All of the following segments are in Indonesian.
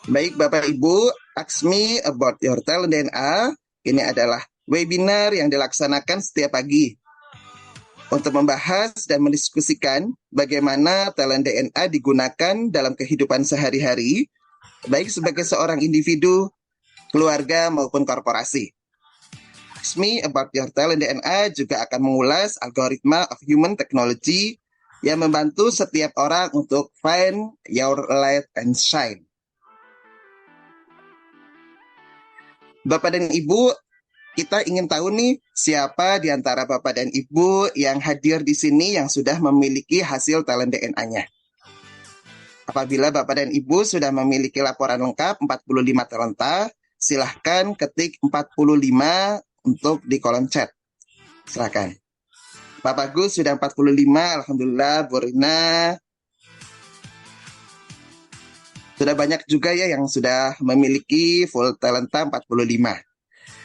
Baik Bapak Ibu, Ask Me About Your Talent DNA. Ini adalah webinar yang dilaksanakan setiap pagi untuk membahas dan mendiskusikan bagaimana talent DNA digunakan dalam kehidupan sehari-hari, baik sebagai seorang individu, keluarga, maupun korporasi. Ask Me About Your Talent DNA juga akan mengulas algoritma of human technology yang membantu setiap orang untuk find your light and shine. Bapak dan Ibu, kita ingin tahu nih siapa di antara Bapak dan Ibu yang hadir di sini yang sudah memiliki hasil talent DNA-nya. Apabila Bapak dan Ibu sudah memiliki laporan lengkap 45 talenta, silahkan ketik 45 untuk di kolom chat. Silahkan. Bapak Gus sudah 45, Alhamdulillah. Bu Rina. Sudah banyak juga ya yang sudah memiliki full talenta 45.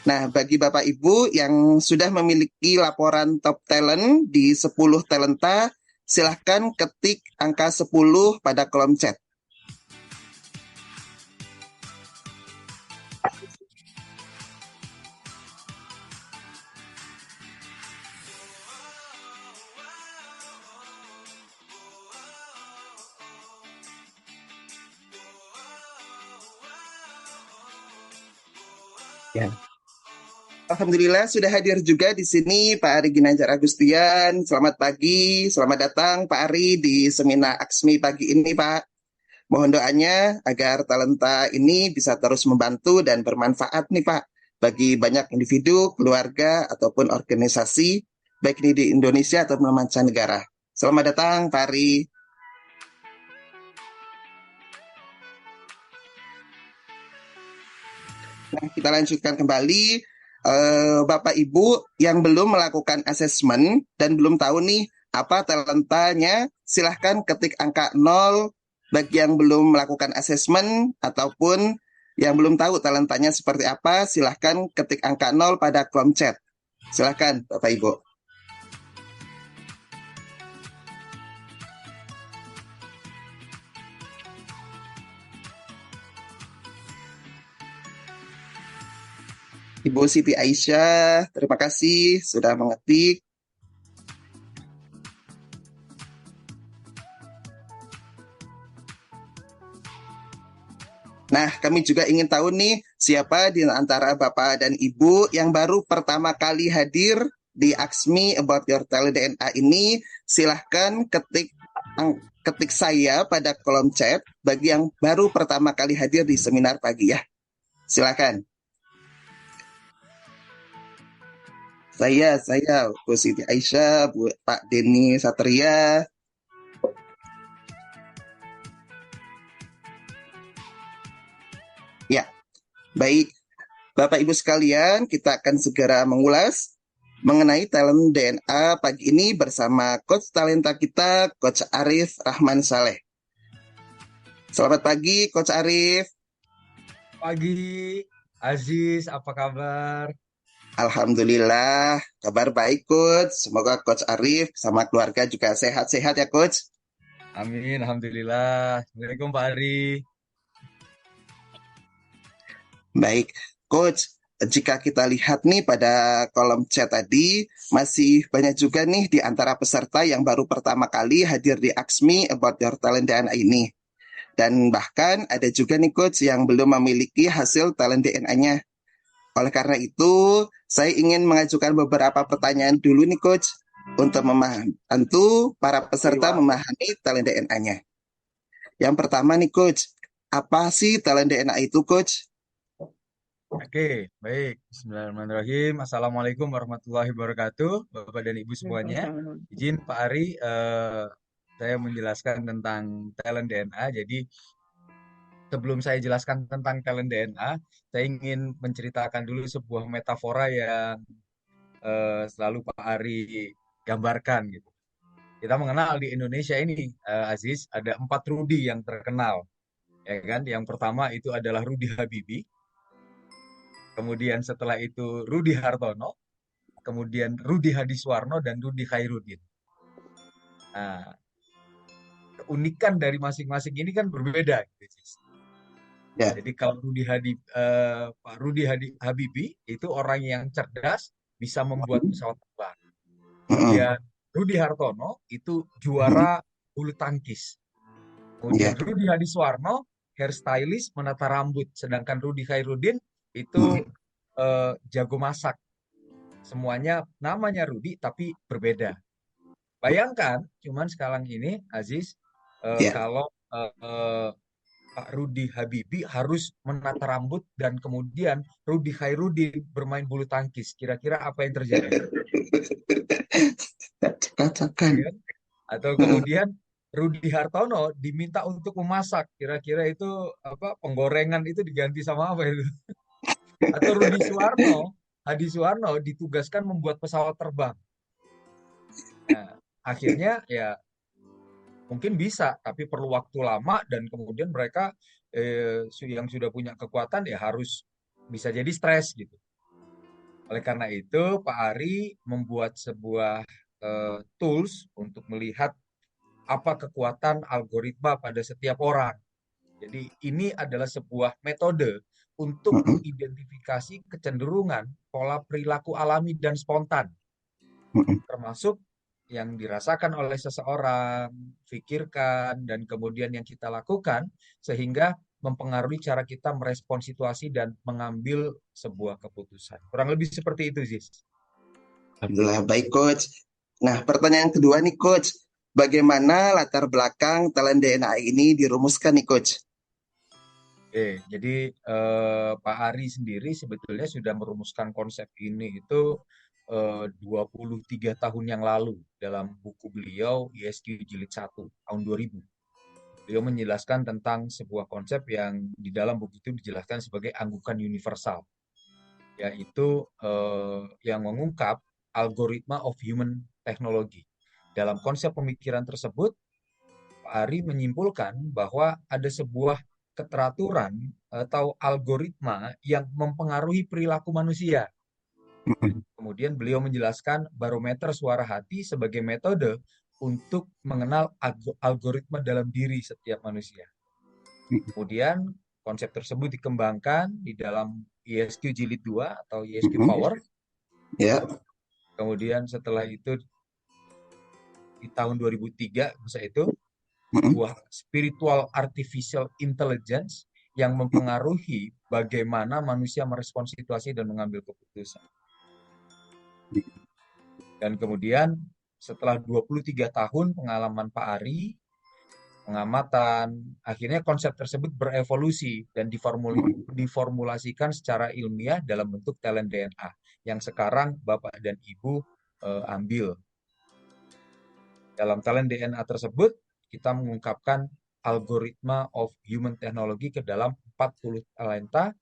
Nah, bagi Bapak Ibu yang sudah memiliki laporan top talent di 10 talenta, silahkan ketik angka 10 pada kolom chat. Ya. Alhamdulillah sudah hadir juga di sini Pak Ari Ginanjar Agustian. Selamat pagi, selamat datang Pak Ari di seminar Aksmi pagi ini Pak. Mohon doanya agar talenta ini bisa terus membantu dan bermanfaat nih Pak bagi banyak individu, keluarga, ataupun organisasi, baik ini di Indonesia ataupun mancanegara. Selamat datang Pak Ari. Nah, kita lanjutkan kembali. Bapak Ibu yang belum melakukan asesmen dan belum tahu nih apa talentanya, silahkan ketik angka 0 bagi yang belum melakukan asesmen ataupun yang belum tahu talentanya seperti apa, silahkan ketik angka 0 pada kolom chat. Silahkan Bapak Ibu. Ibu Siti Aisyah, terima kasih sudah mengetik. Nah, kami juga ingin tahu nih, siapa di antara Bapak dan Ibu yang baru pertama kali hadir di Aksmi About Your Talent DNA ini, silahkan ketik saya pada kolom chat bagi yang baru pertama kali hadir di seminar pagi ya. Silahkan. Saya, Bu Siti Aisyah, Pak Denny Satria. Ya, baik. Bapak Ibu sekalian, kita akan segera mengulas mengenai talent DNA pagi ini bersama Coach Talenta kita, Coach Arif Rahman Saleh. Selamat pagi, Coach Arif. Pagi, Aziz, apa kabar? Alhamdulillah, kabar baik, Coach. Semoga Coach Arif sama keluarga juga sehat-sehat ya, Coach. Amin, Alhamdulillah. Assalamualaikum Pak Ari. Baik, Coach. Jika kita lihat nih pada kolom chat tadi, masih banyak juga nih di antara peserta yang baru pertama kali hadir di Aksmi About Your Talent DNA ini. Dan bahkan ada juga nih Coach yang belum memiliki hasil talent DNA-nya. Oleh karena itu, saya ingin mengajukan beberapa pertanyaan dulu nih Coach untuk membantu para peserta memahami talent DNA-nya. Yang pertama nih Coach, apa sih talent DNA itu Coach? Oke, baik. Bismillahirrahmanirrahim. Assalamualaikum warahmatullahi wabarakatuh, Bapak dan Ibu semuanya. Izin Pak Ari, saya menjelaskan tentang talent DNA. Jadi, sebelum saya jelaskan tentang talent DNA, saya ingin menceritakan dulu sebuah metafora yang selalu Pak Ari gambarkan gitu. Kita mengenal di Indonesia ini, Aziz, ada 4 Rudi yang terkenal, ya kan? Yang pertama itu adalah Rudi Habibie, kemudian setelah itu Rudi Hartono, kemudian Rudi Hadiswarno dan Rudi Khairuddin. Nah, keunikan dari masing-masing ini kan berbeda, gitu, Aziz. Ya. Jadi kalau Pak Rudi Habibie itu orang yang cerdas, bisa membuat Mm-mm. pesawat terbang. Mm-mm. Kemudian Rudi Hartono itu Mm-mm. juara bulu tangkis. Kemudian Ya. Rudi Hadiswarno hairstylist menata rambut, sedangkan Rudi Khairuddin itu Mm-mm. jago masak. Semuanya namanya Rudi tapi berbeda. Bayangkan, cuman sekarang ini Aziz, Ya. kalau Pak Rudi Habibie harus menata rambut dan kemudian Rudi Khairuddin bermain bulu tangkis. Kira-kira apa yang terjadi? Cakap-cakap. Ya kan? Atau kemudian Rudi Hartono diminta untuk memasak. Kira-kira itu apa, penggorengan itu diganti sama apa itu? Atau Hadi Suwarno ditugaskan membuat pesawat terbang. Nah, akhirnya ya mungkin bisa, tapi perlu waktu lama dan kemudian mereka yang sudah punya kekuatan ya harus bisa jadi stres gitu. Oleh karena itu, Pak Ari membuat sebuah tools untuk melihat apa kekuatan algoritma pada setiap orang. Jadi ini adalah sebuah metode untuk Mm-mm. mengidentifikasi kecenderungan pola perilaku alami dan spontan, Mm-mm. termasuk yang dirasakan oleh seseorang, pikirkan, dan kemudian yang kita lakukan, sehingga mempengaruhi cara kita merespon situasi dan mengambil sebuah keputusan. Kurang lebih seperti itu, Zis. Alhamdulillah baik coach. Nah, pertanyaan kedua nih coach. Bagaimana latar belakang talent DNA ini dirumuskan nih coach? Oke, jadi Pak Ari sendiri sebetulnya sudah merumuskan konsep ini itu 23 tahun yang lalu dalam buku beliau ISQ Jilid 1 tahun 2000. Beliau menjelaskan tentang sebuah konsep yang di dalam buku itu dijelaskan sebagai anggukan universal, yaitu yang mengungkap algoritma of human technology. Dalam konsep pemikiran tersebut, Pak Ari menyimpulkan bahwa ada sebuah keteraturan atau algoritma yang mempengaruhi perilaku manusia. Mm-mm. Kemudian beliau menjelaskan barometer suara hati sebagai metode untuk mengenal algoritma dalam diri setiap manusia. Kemudian konsep tersebut dikembangkan di dalam ISQ Jilid 2 atau ISQ Mm-mm. Power. Ya. Kemudian setelah itu di tahun 2003 masa itu Mm-mm. sebuah spiritual artificial intelligence yang mempengaruhi bagaimana manusia merespons situasi dan mengambil keputusan. Dan kemudian setelah 23 tahun pengalaman Pak Ari, pengamatan, akhirnya konsep tersebut berevolusi dan diformulasikan secara ilmiah dalam bentuk talent DNA yang sekarang Bapak dan Ibu ambil. Dalam talent DNA tersebut, kita mengungkapkan algoritma of human technology ke dalam 45 talenta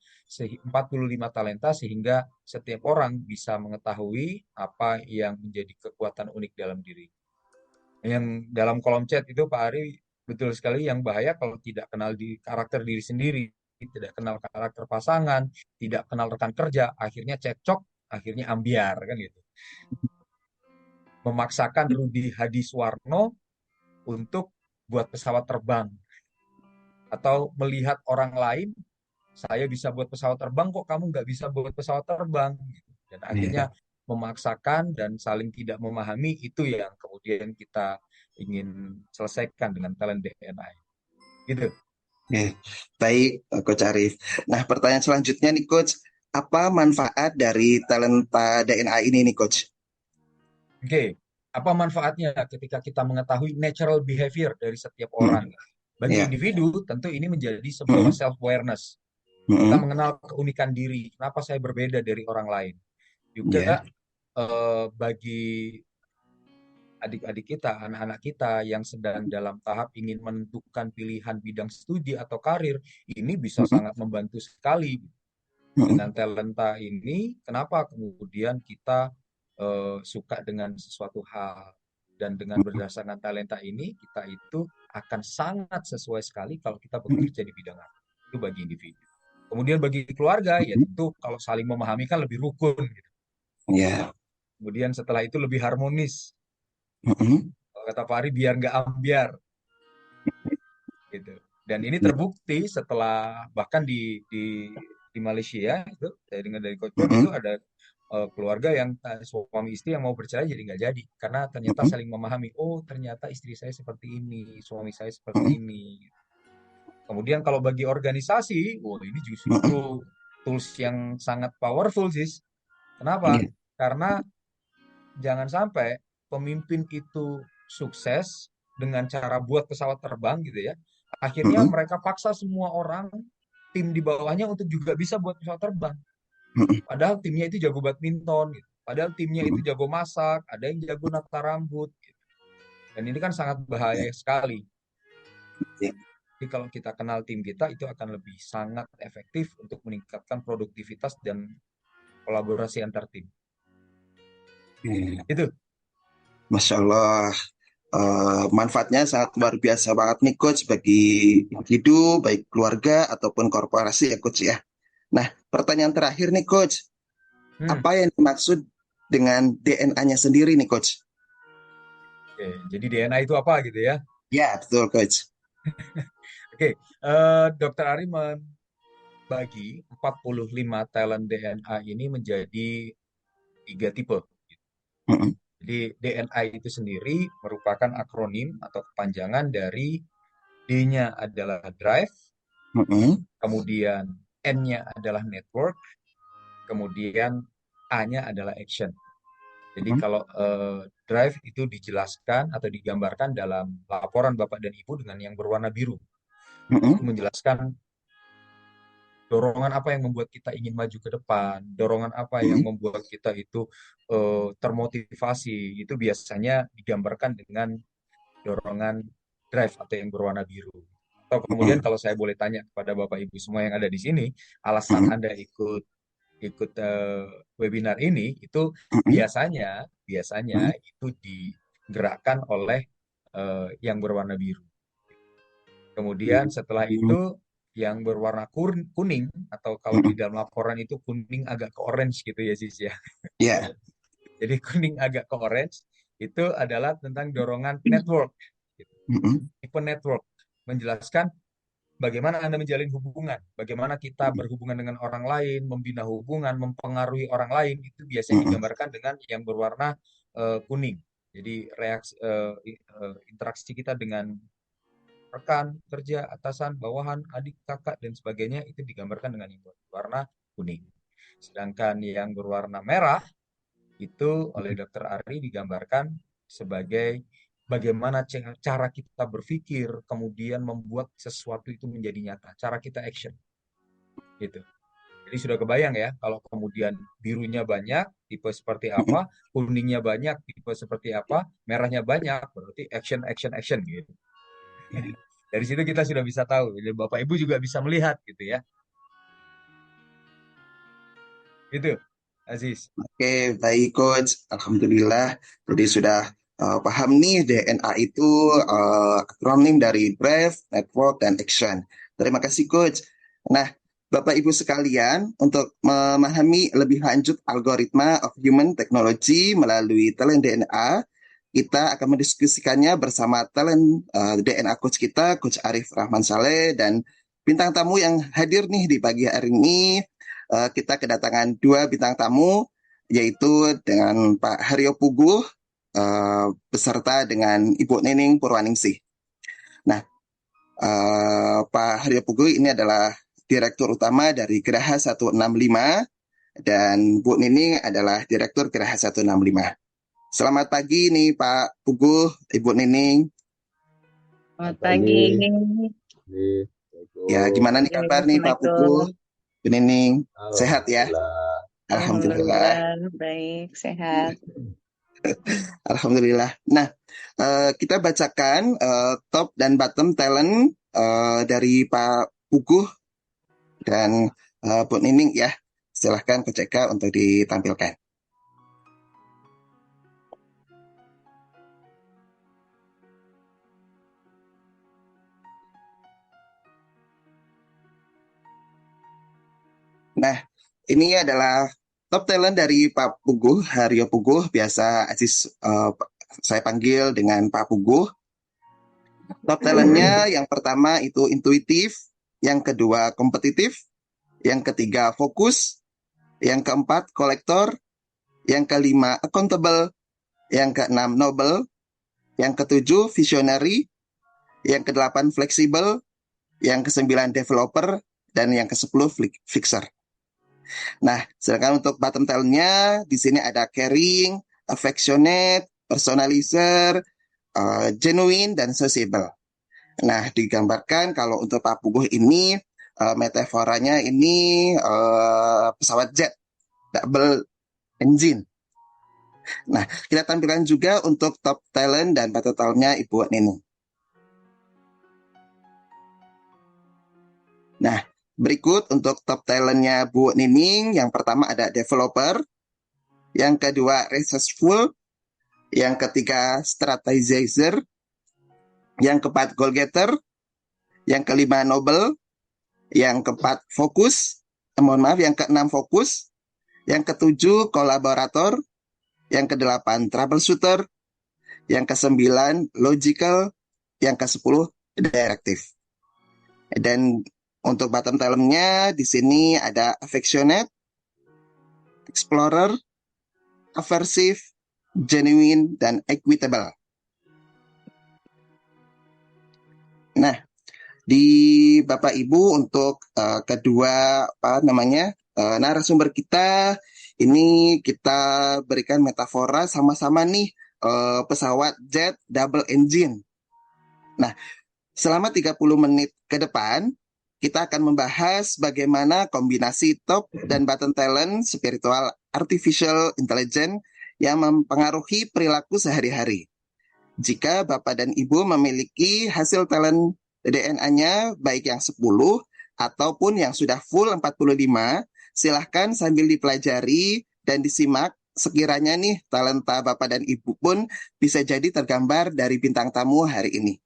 sehingga setiap orang bisa mengetahui apa yang menjadi kekuatan unik dalam diri. Yang dalam kolom chat itu Pak Ari betul sekali, yang bahaya kalau tidak kenal di karakter diri sendiri, tidak kenal karakter pasangan, tidak kenal rekan kerja, akhirnya cekcok, akhirnya ambiar kan gitu. Memaksakan Rudi Hadiswarno untuk buat pesawat terbang atau melihat orang lain, saya bisa buat pesawat terbang kok kamu nggak bisa buat pesawat terbang gitu. Dan akhirnya Ya. memaksakan dan saling tidak memahami, itu yang kemudian kita ingin selesaikan dengan talent DNA gitu. Oke. Baik, Coach Arif. Nah, pertanyaan selanjutnya nih Coach. Apa manfaat dari talenta DNA ini nih Coach? Oke, apa manfaatnya ketika kita mengetahui natural behavior dari setiap Mm-mm. orang? Bagi Ya. individu tentu ini menjadi sebuah Mm-mm. self awareness. Kita Mm-mm. mengenal keunikan diri, kenapa saya berbeda dari orang lain. Ya. Juga bagi adik-adik kita, anak-anak kita yang sedang dalam tahap ingin menentukan pilihan bidang studi atau karir, ini bisa Mm-mm. sangat membantu sekali. Mm-mm. Dengan talenta ini, kenapa kemudian kita suka dengan sesuatu hal, dan dengan Mm-mm. berdasarkan talenta ini, kita itu akan sangat sesuai sekali kalau kita Mm-mm. bekerja di bidang apa. Itu bagi individu. Kemudian bagi keluarga, ya Mm-mm. tentu kalau saling memahami kan lebih rukun, gitu. Ya. Kemudian setelah itu lebih harmonis. Mm-mm. Kalau kata Fahri, biar nggak ambiar gitu. Dan ini terbukti setelah bahkan di Malaysia itu saya dengar dari Coach Pep itu Mm-mm. ada keluarga yang suami istri yang mau bercerai jadi nggak jadi karena ternyata Mm-mm. saling memahami. Oh ternyata istri saya seperti ini, suami saya Mm-mm. seperti ini. Kemudian kalau bagi organisasi, oh ini Mm-mm. justru tools yang sangat powerful sih. Kenapa? Iya. Karena jangan sampai pemimpin itu sukses dengan cara buat pesawat terbang gitu ya. Akhirnya Mm-mm. mereka paksa semua orang tim di bawahnya untuk juga bisa buat pesawat terbang. Mm-mm. Padahal timnya itu jago badminton, gitu. Padahal timnya itu Mm-mm. jago masak, ada yang jago nata rambut. Gitu. Dan ini kan sangat Iya. bahaya sekali. Iya. Jadi kalau kita kenal tim kita itu akan lebih sangat efektif untuk meningkatkan produktivitas dan kolaborasi antar tim. Iya. Itu. Masya Allah. Manfaatnya sangat luar biasa banget nih Coach bagi individu, baik keluarga ataupun korporasi ya Coach ya. Nah, pertanyaan terakhir nih Coach, Hmm. apa yang dimaksud dengan DNA-nya sendiri nih Coach? Oke, jadi DNA itu apa gitu ya? Ya, betul Coach. Oke, Dokter Ari membagi 45 talent DNA ini menjadi 3 tipe. Mm-mm. Jadi DNA itu sendiri merupakan akronim atau kepanjangan dari D-nya adalah drive, Mm-mm. kemudian N-nya adalah network, kemudian A-nya adalah action. Jadi kalau drive itu dijelaskan atau digambarkan dalam laporan Bapak dan Ibu dengan yang berwarna biru. Itu Mm-mm. menjelaskan dorongan apa yang membuat kita ingin maju ke depan, dorongan apa yang Mm-mm. membuat kita itu termotivasi. Itu biasanya digambarkan dengan dorongan drive atau yang berwarna biru. Atau kemudian Mm-mm. kalau saya boleh tanya kepada Bapak Ibu semua yang ada di sini, alasan Mm-mm. Anda ikut ikut webinar ini itu Mm-mm. biasanya biasanya Mm-mm. itu digerakkan oleh yang berwarna biru. Kemudian setelah Mm-mm. itu yang berwarna kuning atau kalau di Mm-mm. dalam laporan itu kuning agak ke orange gitu ya Sis ya. Ya. Jadi kuning agak ke orange itu adalah tentang dorongan network. Mm-mm. Tipe network menjelaskan bagaimana Anda menjalin hubungan, bagaimana kita berhubungan dengan orang lain, membina hubungan, mempengaruhi orang lain, itu biasanya Mm-mm. digambarkan dengan yang berwarna kuning. Jadi reaksi interaksi kita dengan rekan, kerja, atasan, bawahan, adik, kakak, dan sebagainya itu digambarkan dengan yang berwarna kuning. Sedangkan yang berwarna merah itu oleh Dokter Ari digambarkan sebagai bagaimana cara kita berpikir, kemudian membuat sesuatu itu menjadi nyata, cara kita action, gitu. Jadi sudah kebayang ya, kalau kemudian birunya banyak, tipe seperti Mm-mm. apa, kuningnya banyak, tipe seperti apa, merahnya banyak, berarti action, action, action, gitu. Dari situ kita sudah bisa tahu, jadi Bapak Ibu juga bisa melihat, gitu ya. Itu, Aziz. Oke, baik Coach. Alhamdulillah. Jadi sudah paham nih DNA itu akronim dari Brave, Network, dan Action. Terima kasih Coach. Nah, Bapak Ibu sekalian, untuk memahami lebih lanjut algoritma of human technology melalui talent DNA, kita akan mendiskusikannya bersama talent DNA coach kita, Coach Arif Rahman Saleh, dan bintang tamu yang hadir nih di pagi hari ini. Kita kedatangan dua bintang tamu, yaitu dengan Pak Haryo Puguh, beserta dengan Ibu Nining Purwaningsih. Nah, Pak Haryo Puguh ini adalah Direktur Utama dari Geraha 165 dan Bu Nining adalah Direktur Geraha 165. Selamat pagi nih Pak Puguh, Ibu Nining. Selamat Pagi. pagi. Ya, gimana nih kabar nih Pak Puguh, Assalamualaikum. Bu Nining? Sehat ya? Alhamdulillah. Alhamdulillah. Alhamdulillah, baik, sehat. Alhamdulillah. Nah, kita bacakan top dan bottom talent dari Pak Puguh dan Bu Nining ya. Silahkan Coach Eka untuk ditampilkan. Nah, ini adalah top talent dari Pak Puguh, Haryo Puguh, biasa Aziz saya panggil dengan Pak Puguh. Top talentnya yang pertama itu intuitif, yang kedua kompetitif, yang ketiga fokus, yang keempat kolektor, yang kelima accountable, yang keenam noble, yang ketujuh visionary, yang kedelapan fleksibel, yang kesembilan developer, dan yang kesepuluh fixer. Nah, sedangkan untuk bottom talentnya di sini ada caring, affectionate, personalizer, genuine, dan sociable. Nah, digambarkan kalau untuk Pak Puguh ini metaforanya ini pesawat jet double engine. Nah, kita tampilkan juga untuk top talent dan bottom talentnya Ibu Nining. Nah, berikut untuk top talentnya Bu Nining, yang pertama ada developer, yang kedua resourceful, yang ketiga strategizer, yang keempat goal getter, yang kelima noble, yang keempat fokus, yang keenam fokus, yang ketujuh kolaborator, yang kedelapan troubleshooter, yang kesembilan logical, yang kesepuluh directive. Dan untuk bottom talentnya di sini ada affectionate, explorer, aversive, genuine, dan equitable. Nah, di Bapak Ibu untuk kedua narasumber kita ini kita berikan metafora sama-sama nih pesawat jet double engine. Nah, selama 30 menit ke depan kita akan membahas bagaimana kombinasi top dan bottom talent spiritual artificial intelligence yang mempengaruhi perilaku sehari-hari. Jika Bapak dan Ibu memiliki hasil talent DNA-nya baik yang 10 ataupun yang sudah full 45, silahkan sambil dipelajari dan disimak sekiranya nih talenta Bapak dan Ibu pun bisa jadi tergambar dari bintang tamu hari ini.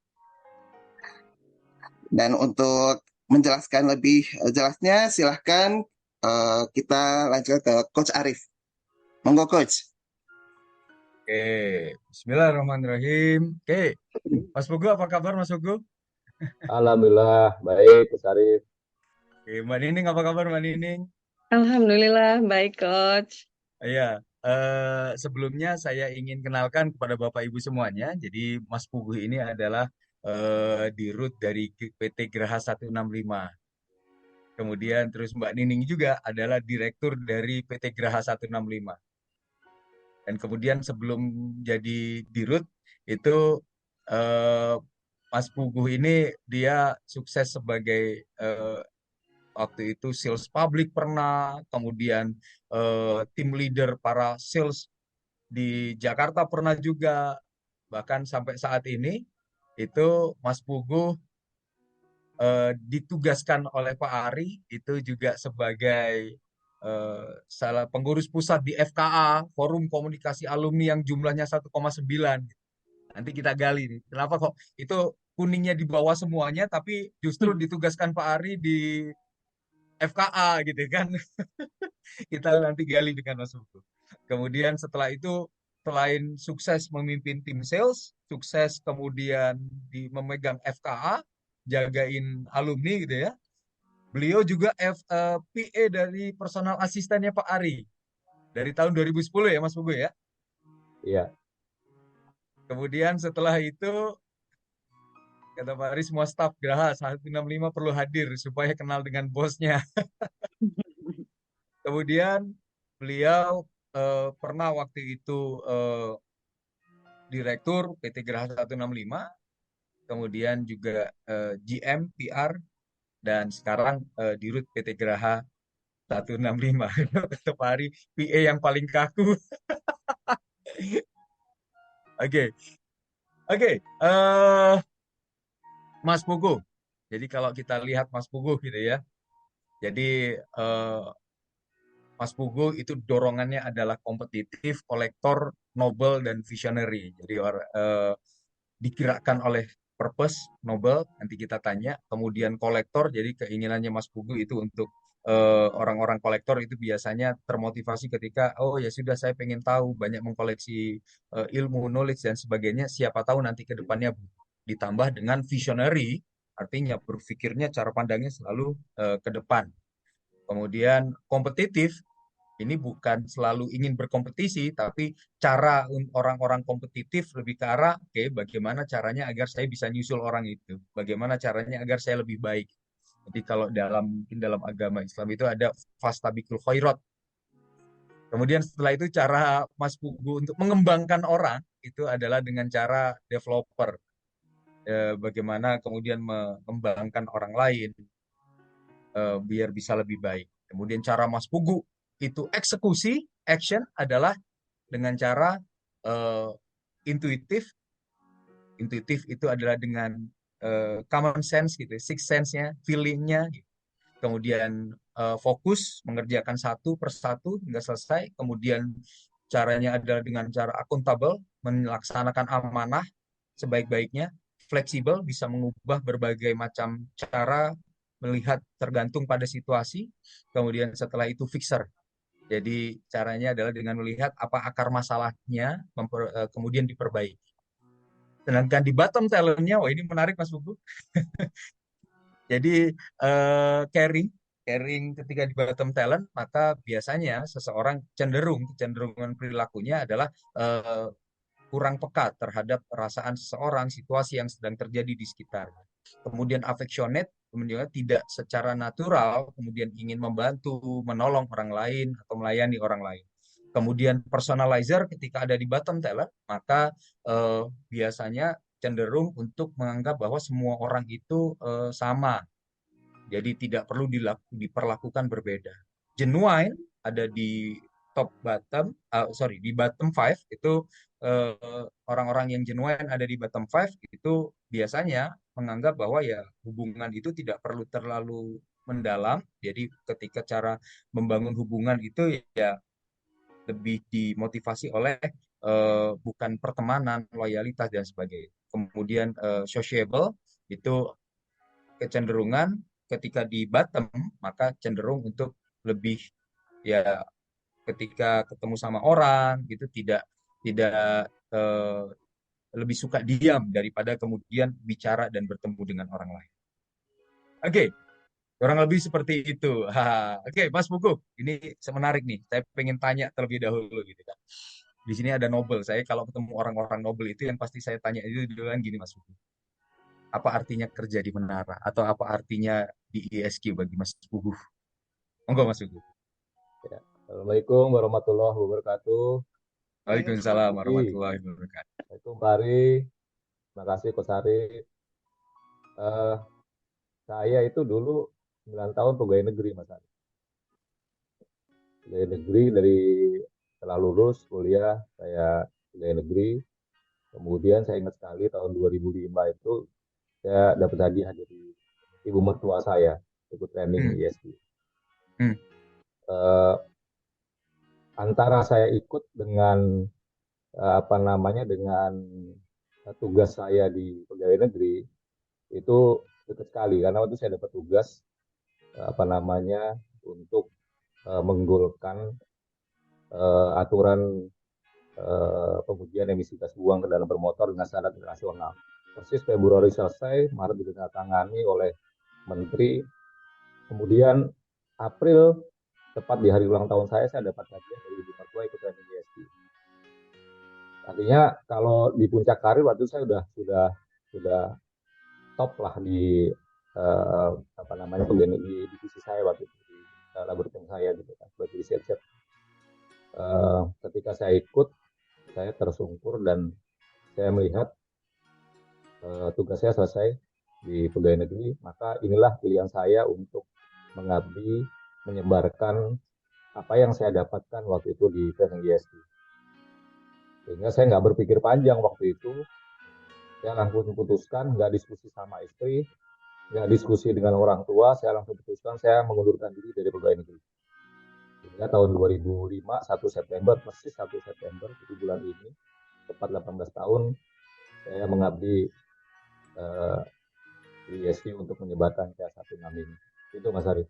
Dan untuk menjelaskan lebih jelasnya silahkan kita lanjut ke Coach Arif. Monggo Coach. Oke, Bismillahirrahmanirrahim. Oke, Mas Pugu apa kabar Mas Pugu? Alhamdulillah, baik, Mas Arif. Oke, Mbak Nining apa kabar Mbak Nining? Alhamdulillah, baik Coach. Iya, sebelumnya saya ingin kenalkan kepada Bapak Ibu semuanya. Jadi Mas Pugu ini adalah dirut dari PT Geraha 165. Kemudian terus Mbak Nining juga adalah direktur dari PT Geraha 165. Dan kemudian sebelum jadi dirut itu eh, Mas Puguh ini dia sukses sebagai waktu itu sales public pernah, kemudian tim leader para sales di Jakarta pernah juga, bahkan sampai saat ini itu Mas Puguh ditugaskan oleh Pak Ari itu juga sebagai salah pengurus pusat di FKA, Forum Komunikasi Alumni yang jumlahnya 1,9. Nanti kita gali nih, kenapa kok itu kuningnya di bawah semuanya, tapi justru ditugaskan Pak Ari di FKA gitu kan. Kita nanti gali dengan Mas Pugu. Kemudian setelah itu, selain sukses memimpin tim sales, sukses kemudian memegang FKA, jagain alumni gitu ya. Beliau juga PA dari personal asistennya Pak Ari. Dari tahun 2010 ya Mas Pugu ya. Iya, Kemudian setelah itu, kata Pak Ari, semua staf Geraha 165 perlu hadir supaya kenal dengan bosnya. Kemudian beliau pernah waktu itu direktur PT Geraha 165, kemudian juga GM PR, dan sekarang dirut PT Geraha 165. Kata Pak Ari, PA yang paling kaku. Oke, oke. Mas Pugu. Jadi kalau kita lihat Mas Pugu gitu ya. Jadi Mas Pugu itu dorongannya adalah kompetitif, kolektor, noble, dan visionary. Jadi digerakkan oleh purpose, noble, nanti kita tanya. Kemudian kolektor, jadi keinginannya Mas Pugu itu untuk orang-orang kolektor itu biasanya termotivasi ketika, oh ya sudah saya pengen tahu, banyak mengkoleksi ilmu, knowledge, dan sebagainya, siapa tahu nanti ke depannya. ditambah dengan visionary, artinya berpikirnya cara pandangnya selalu ke depan. Kemudian kompetitif, ini bukan selalu ingin berkompetisi, tapi cara orang-orang kompetitif lebih ke arah, oke, bagaimana caranya agar saya bisa nyusul orang itu, bagaimana caranya agar saya lebih baik. Jadi kalau mungkin dalam agama Islam itu ada fastabiqul khairat. Kemudian setelah itu cara Mas Pugu untuk mengembangkan orang itu adalah dengan cara developer. Bagaimana kemudian mengembangkan orang lain biar bisa lebih baik. Kemudian cara Mas Pugu itu eksekusi, action adalah dengan cara uh, intuitif. Intuitif itu adalah dengan common sense gitu, sixth sense-nya, feeling-nya. Kemudian fokus mengerjakan satu persatu hingga selesai. Kemudian caranya adalah dengan cara akuntabel, melaksanakan amanah sebaik-baiknya, fleksibel, bisa mengubah berbagai macam cara melihat tergantung pada situasi. Kemudian setelah itu fixer. Jadi caranya adalah dengan melihat apa akar masalahnya, kemudian diperbaiki. Sedangkan di bottom talent-nya, wah ini menarik Mas Bubu. Jadi caring ketika di bottom talent, maka biasanya seseorang kecenderungan perilakunya adalah kurang peka terhadap perasaan seseorang, situasi yang sedang terjadi di sekitar. Kemudian affectionate, kemudian tidak secara natural, kemudian ingin membantu, menolong orang lain, atau melayani orang lain. Kemudian personalizer ketika ada di bottom talent, maka biasanya cenderung untuk menganggap bahwa semua orang itu sama. Jadi tidak perlu diperlakukan berbeda. Genuine ada di di bottom five itu orang-orang yang genuine ada di bottom five itu biasanya menganggap bahwa ya hubungan itu tidak perlu terlalu mendalam. Jadi ketika cara membangun hubungan itu ya lebih dimotivasi oleh bukan pertemanan, loyalitas dan sebagainya. Kemudian sociable itu kecenderungan ketika di bottom maka cenderung untuk lebih ya ketika ketemu sama orang gitu tidak lebih suka diam daripada kemudian bicara dan bertemu dengan orang lain. Oke, kurang lebih seperti itu. Oke, Mas Buku, ini menarik nih. Saya pengen tanya terlebih dahulu gitu kan. Di sini ada Nobel. Saya kalau ketemu orang-orang Nobel itu yang pasti saya tanya itu duluan gini Mas Buku. Apa artinya kerja di menara? Atau apa artinya di ISQ bagi Mas Buku? Monggo Mas Buku. Ya. Assalamualaikum warahmatullahi wabarakatuh. Waalaikumsalam warahmatullahi wabarakatuh. Assalamualaikum Pak Ari. Terima kasih Coach Ari. Saya itu dulu 9 tahun pegawai negeri Mas Ari. Pegawai negeri dari setelah lulus kuliah saya pegawai negeri. Kemudian saya ingat sekali tahun 2005 itu saya dapat hadiah dari ibu mertua saya ikut training ISP. Antara saya ikut dengan dengan tugas saya di pegawai negeri itu dekat sekali karena waktu saya dapat tugas untuk menggolkan aturan pengujian emisi gas buang kendaraan bermotor dengan standar internasional. Persis Februari selesai, Maret ditandatangani oleh Menteri. Kemudian April, tepat di hari ulang tahun saya dapat hadiah dari ibu mertua ikut training ISP. Artinya kalau di puncak karir waktu saya sudah top lah di pegawai di divisi saya waktu itu di laboratorium saya gitu kan sebagai researcher. Ketika saya ikut, saya tersungkur dan saya melihat tugas saya selesai di pegawai negeri, maka inilah pilihan saya untuk mengabdi, menyebarkan apa yang saya dapatkan waktu itu di training ISP. Sehingga saya nggak berpikir panjang waktu itu, saya langsung putuskan, nggak diskusi sama istri, nggak diskusi dengan orang tua, saya langsung putuskan saya mengundurkan diri dari pegawai negeri. Sehingga tahun 2005, 1 September, persis 1 September, di bulan ini, tepat 18 tahun, saya mengabdi di ISP untuk menyebarkan CA166 ini. Itu Mas Arif.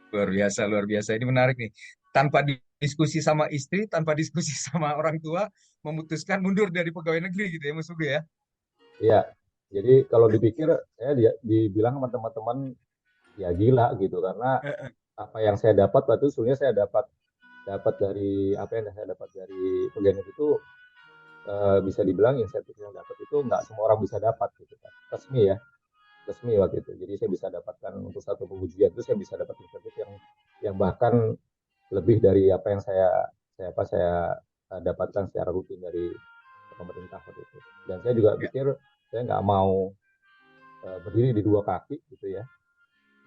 Luar biasa. Ini menarik nih. Tanpa diskusi sama istri, tanpa diskusi sama orang tua, memutuskan mundur dari pegawai negeri gitu ya Mas Uge ya. Iya, jadi kalau dipikir saya dibilang sama teman-teman ya gila gitu karena apa yang saya dapat waktu itu sebenarnya saya dapat dapat dari apa yang saya dapat dari pegawai itu bisa dibilang insentif yang dapat itu nggak semua orang bisa dapat gitu kan. Resmi waktu itu. Jadi saya bisa dapatkan untuk satu pengujian itu saya bisa dapat insentif yang bahkan lebih dari apa yang saya dapatkan secara rutin dari pemerintah waktu itu. Dan saya juga Ya, pikir saya nggak mau berdiri di dua kaki gitu ya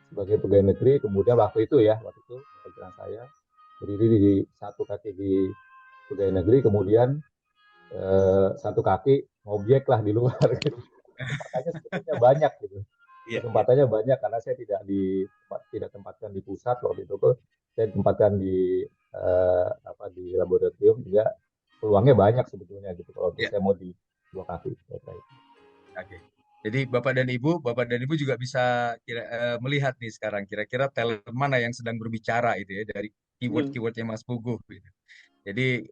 sebagai pegawai negeri. Kemudian waktu itu pikiran saya berdiri di satu kaki di pegawai negeri, kemudian satu kaki ngobjek lah di luar. Gitu. Kesempatannya sebetulnya banyak gitu. iya, iya. Kesempatannya banyak karena saya tidak tempatkan di pusat waktu itu tuh saya tempatkan di di laboratorium juga peluangnya banyak sebetulnya gitu kalau untuk Iya. saya mau di dua kaki. Oke. Jadi Bapak dan Ibu juga bisa melihat nih sekarang kira-kira talent mana yang sedang berbicara itu ya dari Hmm. keyword-keywordnya Mas Puguh gitu. Jadi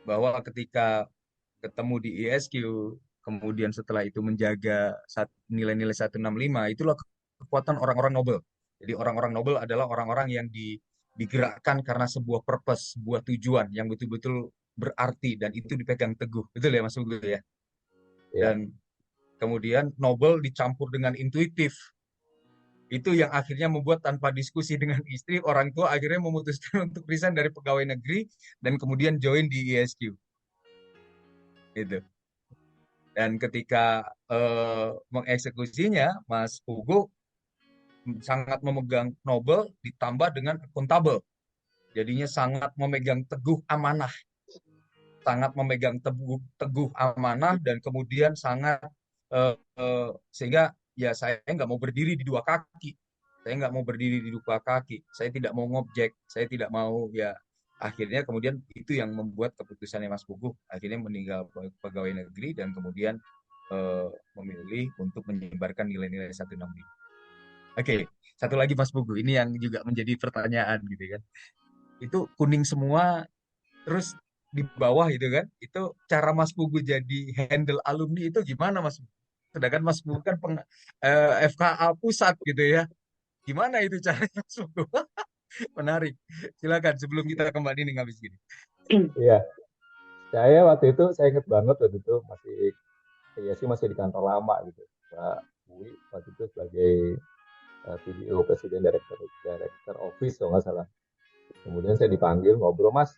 bahwa ketika ketemu di ISQ, kemudian setelah itu menjaga nilai-nilai 165, itulah kekuatan orang-orang Nobel. Jadi orang-orang Nobel adalah orang-orang yang digerakkan karena sebuah purpose, sebuah tujuan yang betul-betul berarti dan itu dipegang teguh. Betul ya Mas Puguh ya? Ya, Dan kemudian Nobel dicampur dengan intuitif. Itu yang akhirnya membuat tanpa diskusi dengan istri, orang tua akhirnya memutuskan untuk resign dari pegawai negeri dan kemudian join di ISQ. Itu. Dan ketika mengeksekusinya, Mas Hugo sangat memegang Nobel ditambah dengan akuntabel. Jadinya sangat memegang teguh amanah, sangat memegang teguh amanah dan kemudian sangat sehingga ya saya nggak mau berdiri di dua kaki. Saya nggak mau berdiri di dua kaki. Saya tidak mau ngobjek. Saya tidak mau ya akhirnya kemudian itu yang membuat keputusannya Mas Puguh akhirnya meninggal pegawai negeri dan kemudian memilih untuk menyebarkan nilai-nilai 165. Oke, satu lagi Mas Puguh, ini yang juga menjadi pertanyaan gitu kan. Itu kuning semua, terus di bawah itu kan, itu cara Mas Puguh jadi handle alumni itu gimana Mas Puguh? Sedangkan Mas Puguh kan FKA pusat gitu ya. Gimana itu caranya Mas Puguh? Menarik. Silakan sebelum kita kembali nih habis gini. iya. Saya waktu itu saya ingat banget waktu itu masih di kantor lama gitu. Pak Bui waktu itu sebagai PDO Presiden Director Office kalau nggak salah. Kemudian saya dipanggil ngobrol Mas,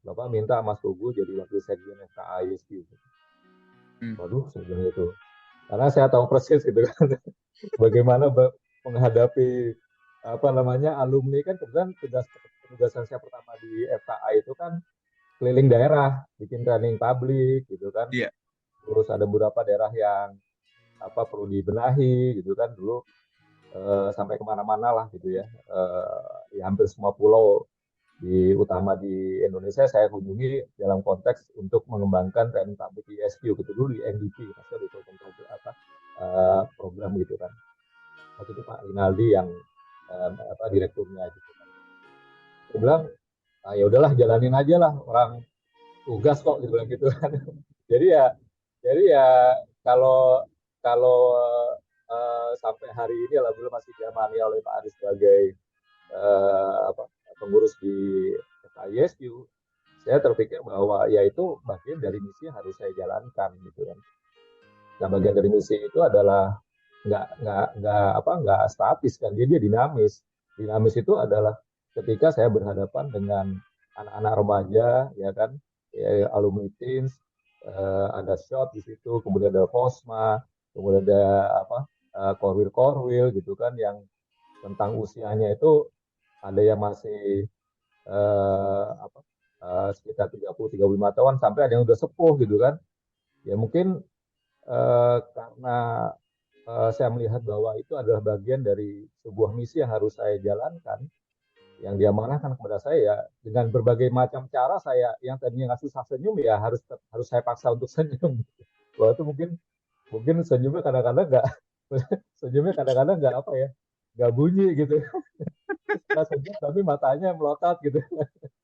Bapak minta Mas Tugu jadi wakil sekjen FKA ISQ. Hmm. Waduh, sebelum itu. Karena saya tahu persis gitu kan, bagaimana menghadapi apa namanya alumni kan kebetulan penugasan saya pertama di FKA itu kan keliling daerah, bikin training publik gitu kan. Iya. Terus ada beberapa daerah yang apa perlu dibenahi gitu kan dulu sampai kemana-mana lah gitu ya. Ya hampir semua pulau di Indonesia saya kunjungi dalam konteks untuk mengembangkan training public ISQ gitu dulu di NDP, National Development Program gitu kan. Waktu itu Pak Rinaldi yang direkturnya gitu kan. Dia bilang, ah, ya udahlah jalanin aja lah orang tugas kok gitu gitu kan. jadi ya jadi ya kalau kalau sampai hari ini alhamdulillah masih diamani oleh Pak Aris sebagai pengurus di FISU, saya terpikir bahwa ya itu bagian dari misi yang harus saya jalankan gitu kan. Nah bagian dari misi itu adalah nggak statis kan, dia dinamis. Dinamis itu adalah ketika saya berhadapan dengan anak-anak remaja ya kan, ya, alumni teens, ada shot di situ, kemudian ada Posma, kemudian ada korwil-korwil gitu kan yang tentang usianya itu ada yang masih apa sekitar 30-35 tahun sampai ada yang udah sepuh gitu kan. Ya mungkin karena saya melihat bahwa itu adalah bagian dari sebuah misi yang harus saya jalankan, yang diamanahkan kepada saya ya, dengan berbagai macam cara saya yang tadinya nggak susah senyum ya harus saya paksa untuk senyum. Bahwa itu mungkin mungkin senyumnya kadang-kadang nggak senyumnya kadang-kadang nggak bunyi gitu. Nggak senyum tapi matanya melotot gitu.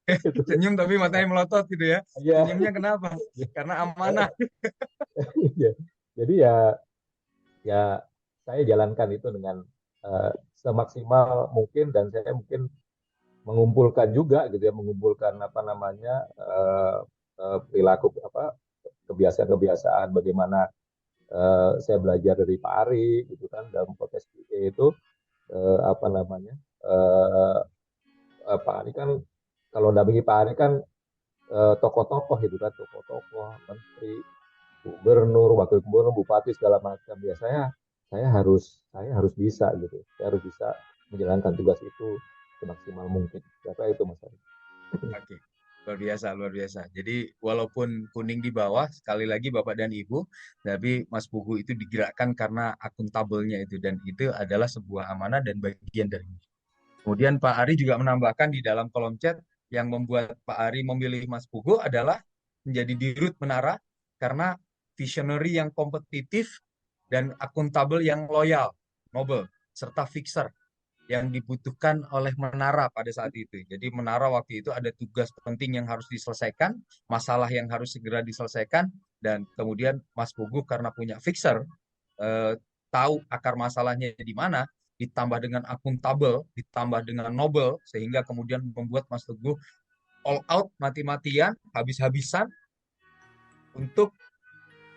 Itu. Senyum tapi matanya melotot gitu ya. Ya, Senyumnya kenapa? Karena amanah. ya. Jadi ya saya jalankan itu dengan semaksimal mungkin, dan saya mungkin mengumpulkan juga gitu ya, mengumpulkan apa namanya perilaku apa kebiasaan-kebiasaan bagaimana saya belajar dari Pak Ari gitu kan dalam konteks itu apa namanya eh, Pak Ari kan, kalau dampingi Pak Ari kan tokoh-tokoh gitu kan, tokoh-tokoh menteri, gubernur, wakil gubernur, bupati segala macam. Ya saya harus bisa gitu. Saya harus bisa menjalankan tugas itu semaksimal mungkin. Siapa itu Mas Ari? Oke, luar biasa, luar biasa. Jadi walaupun kuning di bawah, sekali lagi Bapak dan Ibu, tapi Mas Pugu itu digerakkan karena akuntabelnya itu, dan itu adalah sebuah amanah dan bagian dari. Kemudian Pak Ari juga menambahkan di dalam kolom chat yang membuat Pak Ari memilih Mas Pugu adalah menjadi dirut menara karena visionary yang kompetitif dan akuntabel yang loyal, noble, serta fixer yang dibutuhkan oleh Menara pada saat itu. Jadi Menara waktu itu ada tugas penting yang harus diselesaikan, masalah yang harus segera diselesaikan, dan kemudian Mas Pugu karena punya fixer, tahu akar masalahnya di mana, ditambah dengan akuntabel, ditambah dengan noble, sehingga kemudian membuat Mas Teguh all out, mati-matian, habis-habisan untuk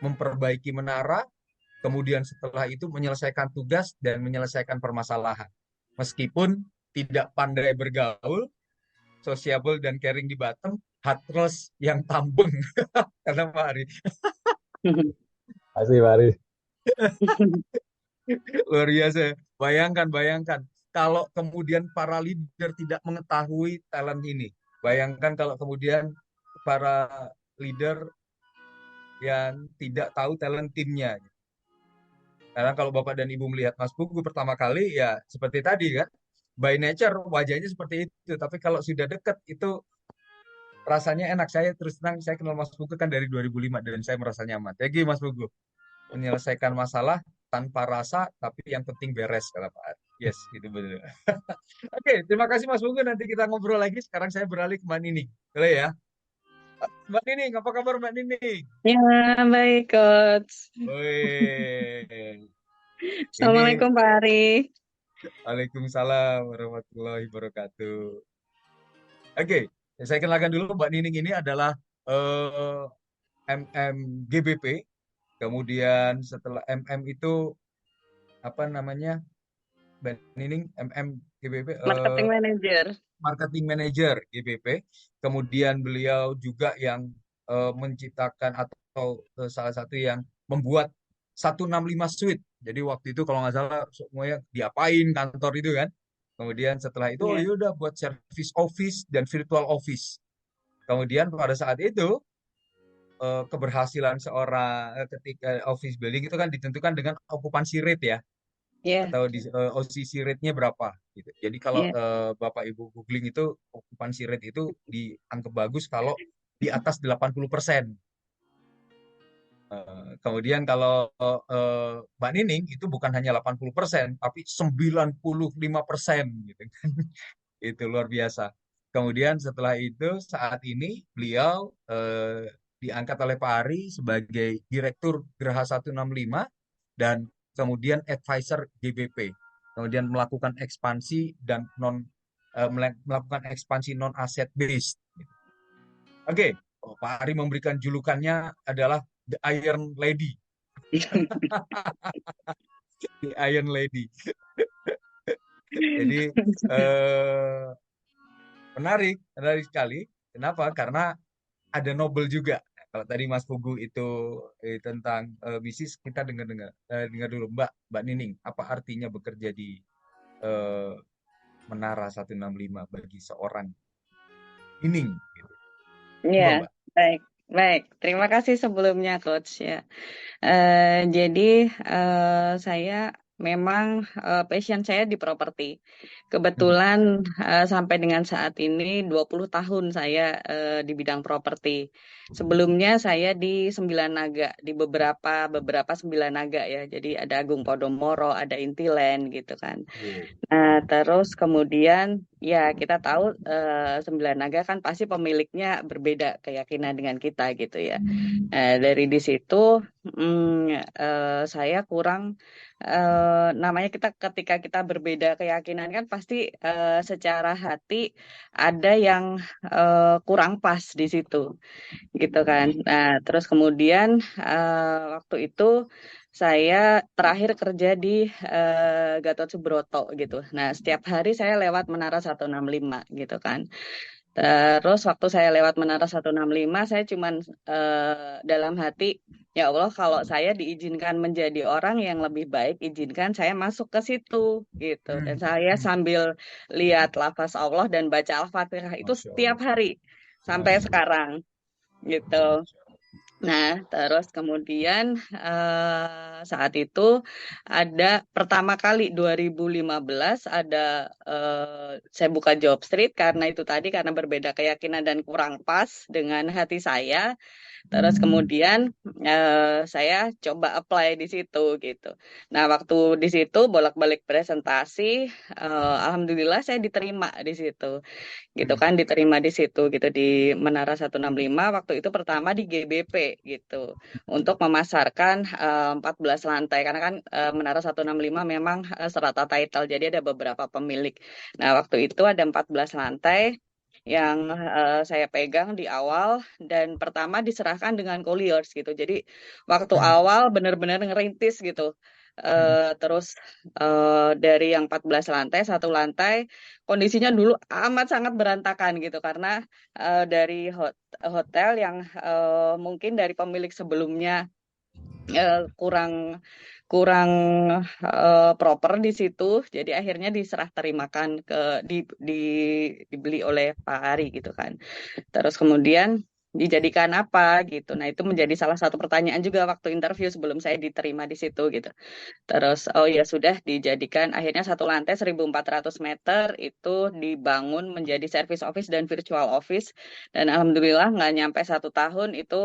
memperbaiki Menara, kemudian setelah itu menyelesaikan tugas dan menyelesaikan permasalahan. Meskipun tidak pandai bergaul, sociable dan caring di Batam, heartless yang tambeng, kata Pak Ari. Masih Pak Ari. Luar biasa. Bayangkan, bayangkan. Kalau kemudian para leader tidak mengetahui talent ini. Bayangkan kalau kemudian para leader yang tidak tahu talent timnya. Karena kalau Bapak dan Ibu melihat Mas Pugu pertama kali, ya seperti tadi kan. By nature wajahnya seperti itu. Tapi kalau sudah dekat, itu rasanya enak. Saya terus terang, saya kenal Mas Pugu kan dari 2005 dan saya merasa nyaman. Jadi Mas Pugu, menyelesaikan masalah tanpa rasa, tapi yang penting beres, kata Pak Ari. Yes, itu betul. Oke, terima kasih Mas Pugu. Nanti kita ngobrol lagi. Sekarang saya beralih ke Mbak Nining. Boleh ya? Mbak Nining, apa kabar Mbak Nining? Ya, baik, Coach. Wih, ini Assalamualaikum, Pak Ari. Waalaikumsalam warahmatullahi wabarakatuh. Oke, saya kenalkan dulu Mbak Nining ini adalah eh, GBP. Kemudian setelah itu apa namanya? Mbak Nining GBP Marketing Manager. Marketing Manager GBP. Kemudian beliau juga yang menciptakan atau salah satu yang membuat 165 Suite. Jadi waktu itu kalau nggak salah semuanya diapain kantor itu kan. Kemudian setelah itu, oh Ya. yaudah buat service office dan virtual office. Kemudian pada saat itu keberhasilan seorang ketika office building itu kan ditentukan dengan occupancy rate ya, Ya. atau di OCC rate-nya berapa gitu. Jadi kalau Ya. Bapak Ibu googling itu occupancy rate itu dianggap bagus kalau di atas 80%. Kemudian kalau Mbak Nining itu bukan hanya 80%, tapi 95% gitu kan. Itu luar biasa. Kemudian setelah itu saat ini beliau diangkat oleh Pak Ari sebagai Direktur Geraha 165 dan kemudian advisor GBP. Kemudian melakukan ekspansi dan melakukan ekspansi non aset based. Oke, Pak Ari memberikan julukannya adalah The Iron Lady. The Iron Lady. Jadi menarik sekali. Kenapa? Karena ada Nobel juga. Nah, kalau tadi Mas Pugu itu tentang bisnis, kita dengar dulu Mbak Nining, apa artinya bekerja di eh, Menara 165 bagi seorang Nining gitu. Coba Ya, Mbak. baik. Baik, terima kasih sebelumnya, Coach ya. Jadi saya memang passion saya di properti. Kebetulan sampai dengan saat ini 20 tahun saya di bidang properti. Sebelumnya saya di Sembilan Naga, di beberapa Sembilan Naga ya. Jadi ada Agung Podomoro, ada Intiland gitu kan. Wow. Terus kemudian ya kita tahu Sembilan Naga kan pasti pemiliknya berbeda keyakinan dengan kita gitu ya. Dari di situ saya kurang namanya kita ketika kita berbeda keyakinan kan pasti secara hati ada yang kurang pas di situ gitu kan. Nah, terus kemudian waktu itu saya terakhir kerja di Gatot Subroto gitu. Nah, setiap hari saya lewat Menara 165 gitu kan. Terus waktu saya lewat Menara 165, saya cuman dalam hati, ya Allah, kalau saya diizinkan menjadi orang yang lebih baik, izinkan saya masuk ke situ gitu. Dan saya sambil lihat lafaz Allah dan baca Al-Fatihah itu Masya setiap Allah. hari sampai Masya Allah. sekarang gitu. Masya Allah. Nah, terus kemudian saat itu ada pertama kali 2015 ada saya buka Job Street karena itu tadi karena berbeda keyakinan dan kurang pas dengan hati saya. Terus kemudian saya coba apply di situ gitu. Nah, waktu di situ bolak-balik presentasi, alhamdulillah saya diterima di situ gitu kan, diterima di situ gitu di Menara 165 waktu itu pertama di GBP gitu untuk memasarkan 14 lantai karena kan Menara 165 memang serata title jadi ada beberapa pemilik. Nah, waktu itu ada 14 lantai yang saya pegang di awal dan pertama diserahkan dengan Colliers gitu. Jadi waktu awal benar-benar ngerintis gitu. Terus dari yang 14 lantai, satu lantai kondisinya dulu amat sangat berantakan gitu karena dari hotel yang mungkin dari pemilik sebelumnya kurang kurang proper di situ, jadi akhirnya diserah terimakan dibeli oleh Pak Ari gitu kan. Terus kemudian dijadikan apa gitu. Nah, itu menjadi salah satu pertanyaan juga waktu interview sebelum saya diterima di situ gitu. Terus, oh ya sudah dijadikan akhirnya satu lantai 1.400 meter itu dibangun menjadi service office dan virtual office. Dan alhamdulillah nggak nyampe 1 tahun itu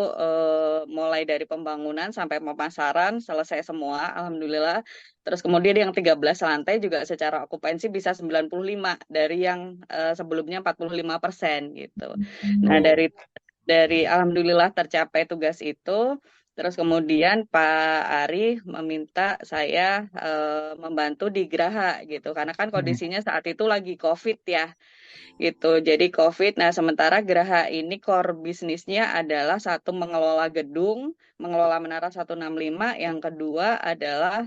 mulai dari pembangunan sampai pemasaran selesai semua, alhamdulillah. Terus kemudian yang 13 lantai juga secara okupansi bisa 95 dari yang sebelumnya 45% gitu. Nah, Oh. dari alhamdulillah tercapai tugas itu. Terus kemudian Pak Ari meminta saya membantu di Geraha gitu, karena kan kondisinya saat itu lagi COVID ya, gitu. Jadi COVID. Nah, sementara Geraha ini core bisnisnya adalah satu mengelola gedung, mengelola Menara 165, yang kedua adalah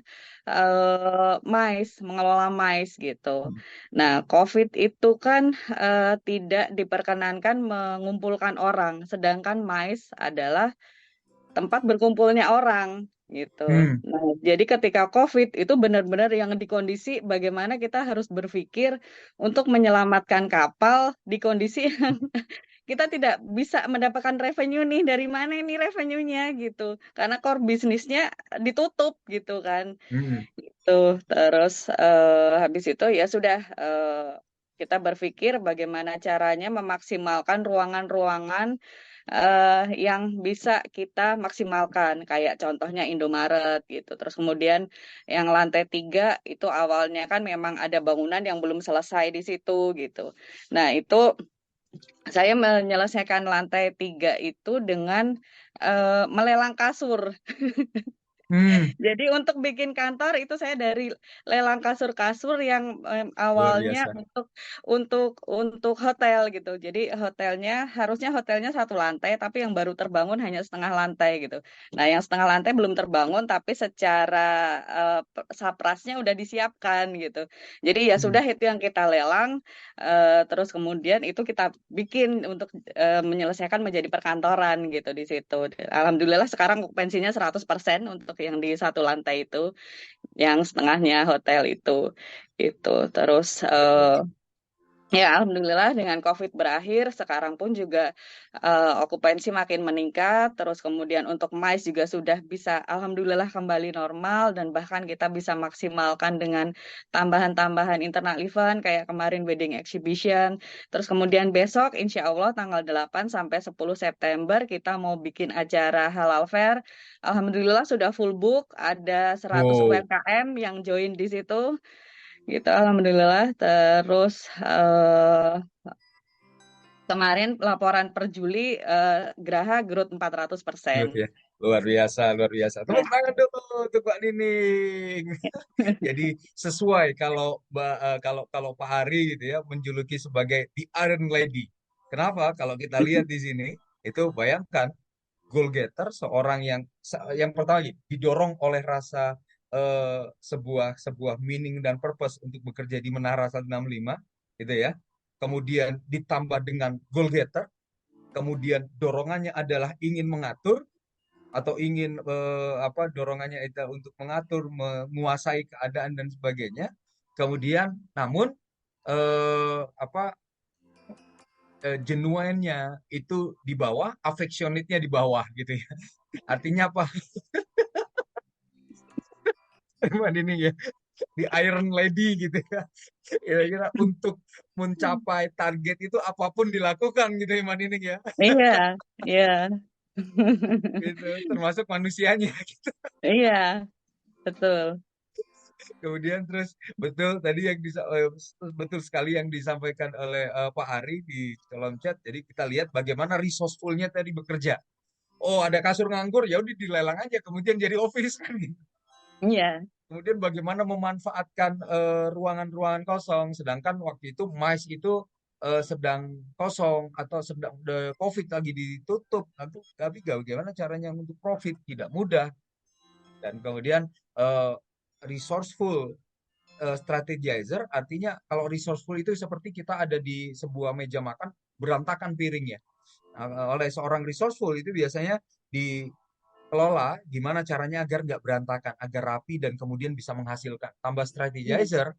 mengelola MICE gitu. Nah, COVID itu kan tidak diperkenankan mengumpulkan orang, sedangkan MICE adalah tempat berkumpulnya orang gitu. Nah, jadi ketika COVID itu benar-benar yang di kondisi bagaimana kita harus berpikir untuk menyelamatkan kapal di kondisi yang kita tidak bisa mendapatkan revenue nih, dari mana ini revenue-nya gitu. Karena core bisnisnya ditutup gitu kan. Gitu. Terus habis itu ya sudah kita berpikir bagaimana caranya memaksimalkan ruangan-ruangan yang bisa kita maksimalkan, kayak contohnya Indomaret gitu. Terus kemudian yang lantai 3 itu awalnya kan memang ada bangunan yang belum selesai di situ gitu. Nah, itu saya menyelesaikan lantai 3 itu dengan melelang kasur. Jadi untuk bikin kantor itu saya dari lelang kasur-kasur yang Luar awalnya biasa. untuk hotel gitu. Jadi harusnya hotelnya satu lantai, tapi yang baru terbangun hanya setengah lantai gitu. Nah, yang setengah lantai belum terbangun, tapi secara saprasnya udah disiapkan gitu. Jadi ya sudah itu yang kita lelang, terus kemudian itu kita bikin untuk menyelesaikan menjadi perkantoran gitu di situ. Alhamdulillah sekarang okupansinya 100% untuk yang di satu lantai itu, yang setengahnya hotel itu. Itu terus ya alhamdulillah dengan COVID berakhir, sekarang pun juga okupansi makin meningkat, terus kemudian untuk MICE juga sudah bisa alhamdulillah kembali normal, dan bahkan kita bisa maksimalkan dengan tambahan-tambahan internal event kayak kemarin wedding exhibition. Terus kemudian besok insya Allah tanggal 8 sampai 10 September kita mau bikin acara halal fair. Alhamdulillah sudah full book, ada 100 Wow. UMKM yang join di situ gitu alhamdulillah. Terus kemarin laporan per Juli Graha growth 400%. Good ya. Luar biasa, luar biasa. Tepuk Ya. tangan dulu untuk Mbak Nining. Jadi sesuai kalau Pak Ari gitu ya menjuluki sebagai the Iron Lady. Kenapa? Kalau kita lihat di sini itu bayangkan goal getter seorang yang pertama lagi didorong oleh rasa sebuah sebuah meaning dan purpose untuk bekerja di Menara 165 gitu ya. Kemudian ditambah dengan goal getter, kemudian dorongannya adalah ingin mengatur atau ingin dorongannya itu untuk mengatur, menguasai keadaan dan sebagainya. Kemudian namun genuinenya itu di bawah, affectionate-nya di bawah gitu ya. Artinya apa? Mbak Nining ya, di Iron Lady gitu ya. Kira-kira untuk mencapai target itu apapun dilakukan gitu ya Mbak Nining ya. Iya, iya. Gitu, termasuk manusianya. Iya, betul. Kemudian terus betul tadi betul sekali yang disampaikan oleh Pak Ari di kolom chat. Jadi kita lihat bagaimana resourceful-nya tadi bekerja. Oh, ada kasur nganggur, ya udah dilelang aja kemudian jadi office kan gitu. Iya, Kemudian bagaimana memanfaatkan ruangan-ruangan kosong, sedangkan waktu itu MICE itu sedang kosong atau sedang COVID lagi ditutup. Tapi bagaimana caranya untuk profit? Tidak mudah. Dan kemudian resourceful strategizer, artinya kalau resourceful itu seperti kita ada di sebuah meja makan, berantakan piringnya. Oleh seorang resourceful itu biasanya dikelola gimana caranya agar nggak berantakan, agar rapi dan kemudian bisa menghasilkan. Tambah iya. strategizer,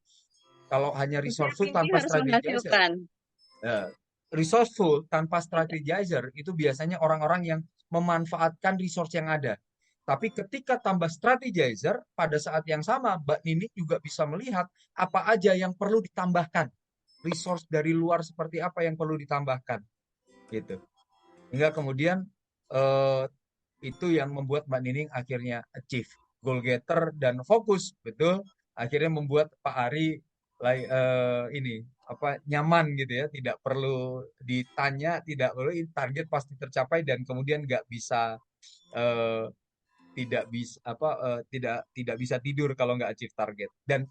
kalau hanya Setiap resourceful minggu tanpa harus strategizer, menghasilkan. resourceful tanpa strategizer itu biasanya orang-orang yang memanfaatkan resource yang ada. Tapi ketika tambah strategizer, pada saat yang sama Mbak Nini juga bisa melihat apa aja yang perlu ditambahkan. Resource dari luar seperti apa yang perlu ditambahkan. Gitu. Hingga kemudian eh, itu yang membuat Mbak Nining akhirnya achieve goal getter dan fokus, betul. Akhirnya membuat Pak Ari ini apa nyaman gitu ya, tidak perlu ditanya, tidak perlu target pasti tercapai dan kemudian nggak bisa eh, tidak bisa tidak bisa tidur kalau nggak achieve target. Dan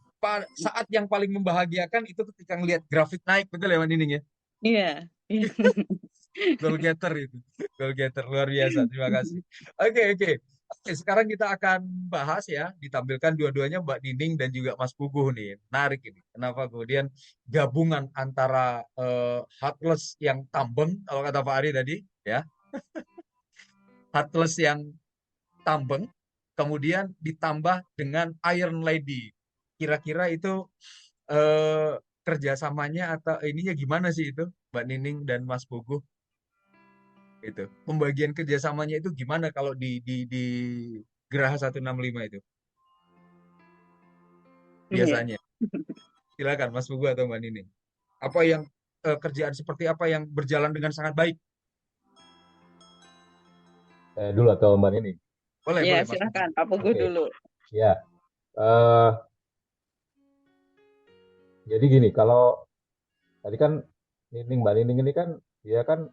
saat yang paling membahagiakan itu ketika ngelihat grafik naik, betul ya Mbak Nining ya? Iya. Goal getter itu. Goal getter luar biasa. Terima kasih. Oke, oke. Oke, sekarang kita akan bahas ya, ditampilkan dua-duanya Mbak Nining dan juga Mas Puguh nih. Menarik ini. Kenapa kemudian gabungan antara Heartless yang tambeng, kalau kata Pak Ari tadi, ya. Heartless yang tambeng, kemudian ditambah dengan Iron Lady. Kira-kira itu kerjasamanya atau ininya gimana sih itu, Mbak Nining dan Mas Puguh? Itu pembagian kerjasamanya itu gimana kalau di Geraha 165 itu Iya. biasanya? Silakan Mas Pugu atau Mbak Nining. Apa yang kerjaan seperti apa yang berjalan dengan sangat baik? Dulu atau Mbak ini? Boleh, Iya, boleh Mas Pugu. silakan Pak Pugu Oke, dulu. ya. Eh, jadi gini, kalau tadi kan Mbak Nining ini kan dia kan